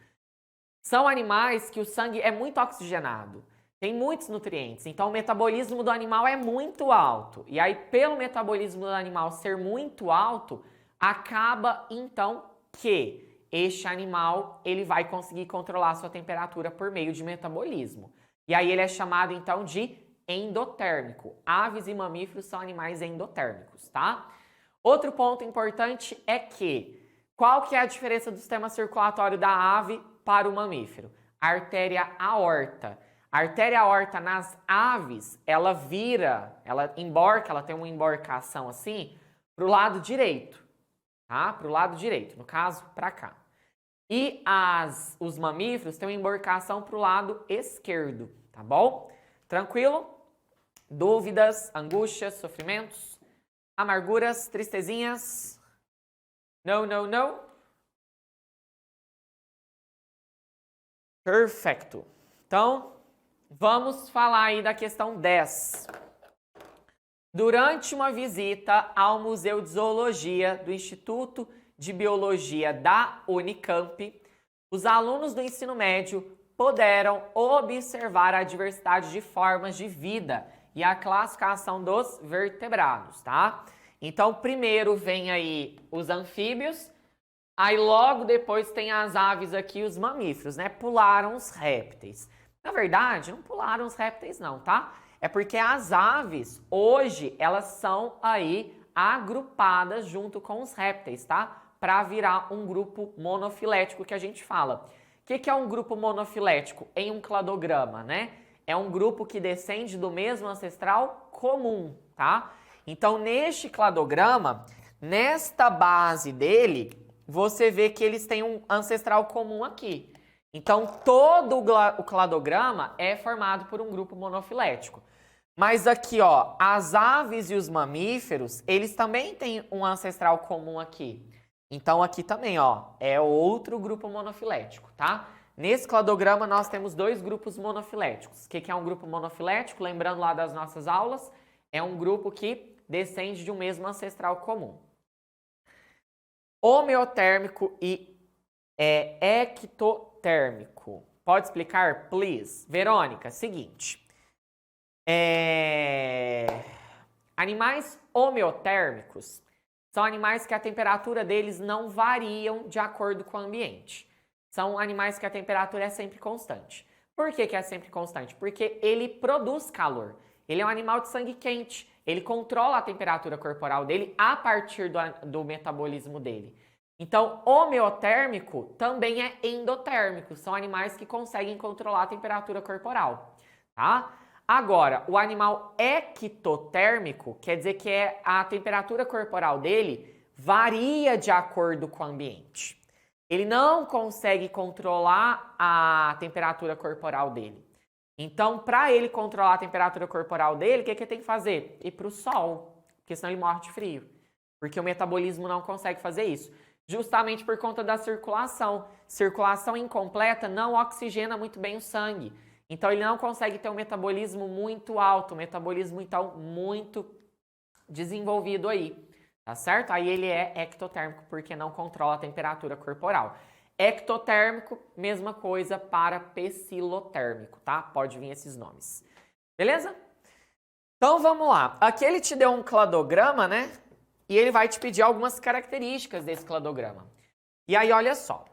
São animais que o sangue é muito oxigenado, tem muitos nutrientes, então o metabolismo do animal é muito alto. E aí pelo metabolismo do animal ser muito alto, acaba então que este animal ele vai conseguir controlar a sua temperatura por meio de metabolismo. E aí ele é chamado então de endotérmico. Aves e mamíferos são animais endotérmicos, tá? Outro ponto importante é que, qual que é a diferença do sistema circulatório da ave para o mamífero? A artéria aorta. A artéria aorta nas aves, ela vira, ela emborca, ela tem uma emborcação assim, para o lado direito, tá? Para o lado direito, no caso, para cá. E os mamíferos têm uma emborcação para o lado esquerdo, tá bom? Tranquilo? Dúvidas, angústias, sofrimentos, amarguras, tristezinhas? No, no, no? Perfeito. Então, vamos falar aí da questão 10. Durante uma visita ao Museu de Zoologia do Instituto de Biologia da Unicamp, os alunos do ensino médio puderam observar a diversidade de formas de vida e a classificação dos vertebrados, tá? Então, primeiro vem aí os anfíbios, aí logo depois tem as aves aqui, os mamíferos, né? Pularam os répteis. Na verdade, não pularam os répteis não, tá? É porque as aves, hoje, elas são aí agrupadas junto com os répteis, tá? Para virar um grupo monofilético que a gente fala. O que é um grupo monofilético? Em um cladograma, né? É um grupo que descende do mesmo ancestral comum, tá? Então, neste cladograma, nesta base dele, você vê que eles têm um ancestral comum aqui. Então, todo o cladograma é formado por um grupo monofilético. Mas aqui, ó, as aves e os mamíferos, eles também têm um ancestral comum aqui. Então, aqui também, ó, é outro grupo monofilético, tá? Nesse cladograma, nós temos 2 grupos monofiléticos. O que é um grupo monofilético? Lembrando lá das nossas aulas, é um grupo que descende de um mesmo ancestral comum. Homeotérmico e ectotérmico. Pode explicar, please? Verônica, seguinte. Animais homeotérmicos são animais que a temperatura deles não variam de acordo com o ambiente. São animais que a temperatura é sempre constante. Por que é sempre constante? Porque ele produz calor. Ele é um animal de sangue quente. Ele controla a temperatura corporal dele a partir do metabolismo dele. Então, homeotérmico também é endotérmico. São animais que conseguem controlar a temperatura corporal, tá? Agora, o animal ectotérmico quer dizer que a temperatura corporal dele varia de acordo com o ambiente. Ele não consegue controlar a temperatura corporal dele. Então, para ele controlar a temperatura corporal dele, o que ele tem que fazer? Ir para o sol, porque senão ele morre de frio. Porque o metabolismo não consegue fazer isso. justamente por conta da circulação. Circulação incompleta não oxigena muito bem o sangue. Então, ele não consegue ter um metabolismo muito alto, um metabolismo, então, muito desenvolvido aí, tá certo? Aí ele é ectotérmico porque não controla a temperatura corporal. Ectotérmico, mesma coisa para pecilotérmico, tá? Pode vir esses nomes. Beleza? Então, vamos lá. Aqui ele te deu um cladograma, né? E ele vai te pedir algumas características desse cladograma. E aí, olha só.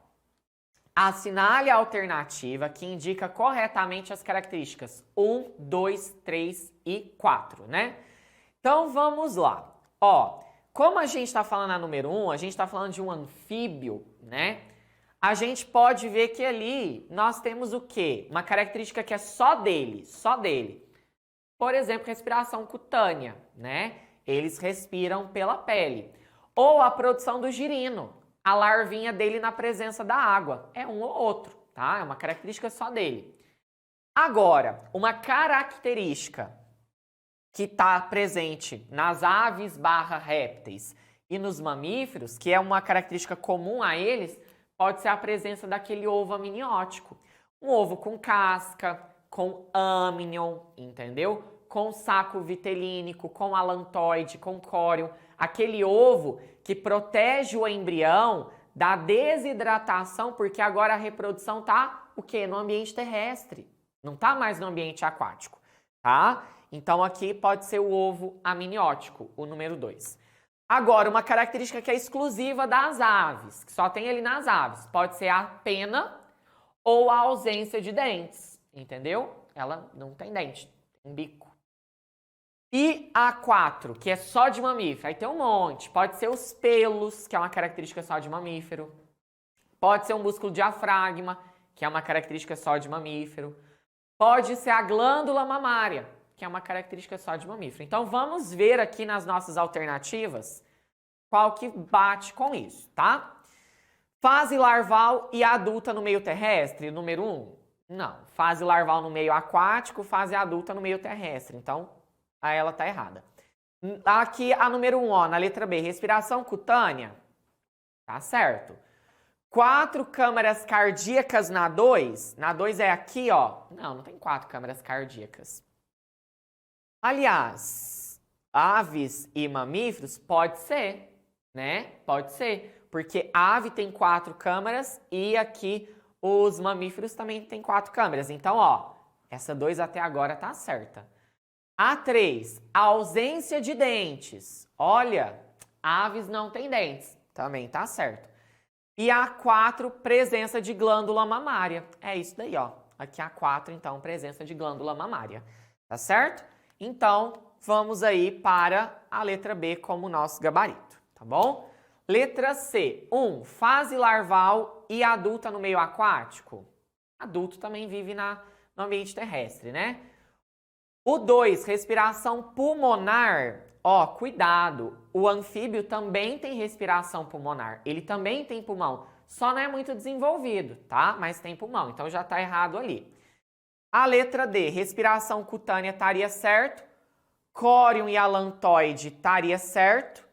Assinale a alternativa que indica corretamente as características 1, 2, 3 e 4, né? Então, vamos lá. Ó, como a gente está falando a número 1, a gente está falando de um anfíbio, né? A gente pode ver que ali nós temos o quê? Uma característica que é só dele, só dele. Por exemplo, respiração cutânea, né? Eles respiram pela pele. Ou a produção do girino, a larvinha dele na presença da água. É um ou outro, tá? É uma característica só dele. Agora, uma característica que está presente nas aves / répteis e nos mamíferos, que é uma característica comum a eles, pode ser a presença daquele ovo amniótico. Um ovo com casca, com amnion, entendeu? Com saco vitelínico, com alantoide, com córion. Aquele ovo que protege o embrião da desidratação, porque agora a reprodução tá o quê? No ambiente terrestre. Não tá mais no ambiente aquático, tá? Então aqui pode ser o ovo amniótico, o número 2. Agora, uma característica que é exclusiva das aves, que só tem ele nas aves, pode ser a pena ou a ausência de dentes, entendeu? Ela não tem dente, tem um bico. E a 4, que é só de mamífero, aí tem um monte. Pode ser os pelos, que é uma característica só de mamífero. Pode ser um músculo diafragma, que é uma característica só de mamífero. Pode ser a glândula mamária, que é uma característica só de mamífero. Então, vamos ver aqui nas nossas alternativas qual que bate com isso, tá? Fase larval e adulta no meio terrestre, número 1? Não. Fase larval no meio aquático, fase adulta no meio terrestre. Então, aí ela tá errada. Aqui a número 1, ó, na letra B, respiração cutânea. Tá certo. 4 câmaras cardíacas na 2. Na 2 é aqui, ó. Não tem 4 câmaras cardíacas. Aliás, aves e mamíferos pode ser, né? Pode ser, porque a ave tem 4 câmaras e aqui os mamíferos também têm 4 câmaras. Então, ó, essa 2 até agora tá certa. A 3, ausência de dentes. Olha, aves não têm dentes. Também tá certo. E a 4, presença de glândula mamária. É isso daí, ó. Aqui a 4, então, presença de glândula mamária. Tá certo? Então, vamos aí para a letra B como nosso gabarito, tá bom? Letra C, 1, fase larval e adulta no meio aquático. Adulto também vive no ambiente terrestre, né? O 2, respiração pulmonar. Ó, cuidado, o anfíbio também tem respiração pulmonar. Ele também tem pulmão, só não é muito desenvolvido, tá? Mas tem pulmão, então já tá errado ali. A letra D, respiração cutânea estaria certo. Córion e alantoide estaria certo.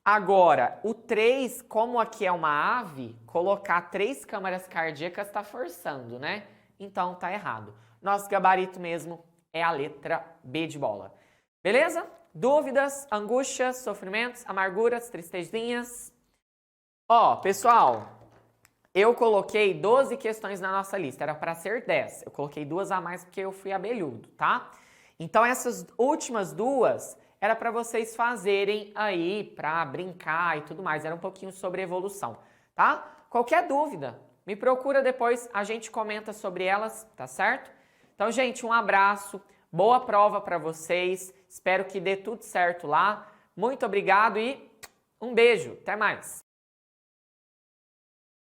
Agora, o 3, como aqui é uma ave, colocar 3 câmaras cardíacas está forçando, né? Então tá errado. Nosso gabarito mesmo é a letra B de bola. Beleza? Dúvidas, angústias, sofrimentos, amarguras, tristezinhas? Ó, pessoal, eu coloquei 12 questões na nossa lista, era para ser 10. Eu coloquei 2 a mais porque eu fui abelhudo, tá? Então essas últimas 2 era para vocês fazerem aí, para brincar e tudo mais. Era um pouquinho sobre evolução, tá? Qualquer dúvida, me procura depois, a gente comenta sobre elas, tá certo? Então, gente, um abraço, boa prova para vocês. Espero que dê tudo certo lá. Muito obrigado e um beijo. Até mais.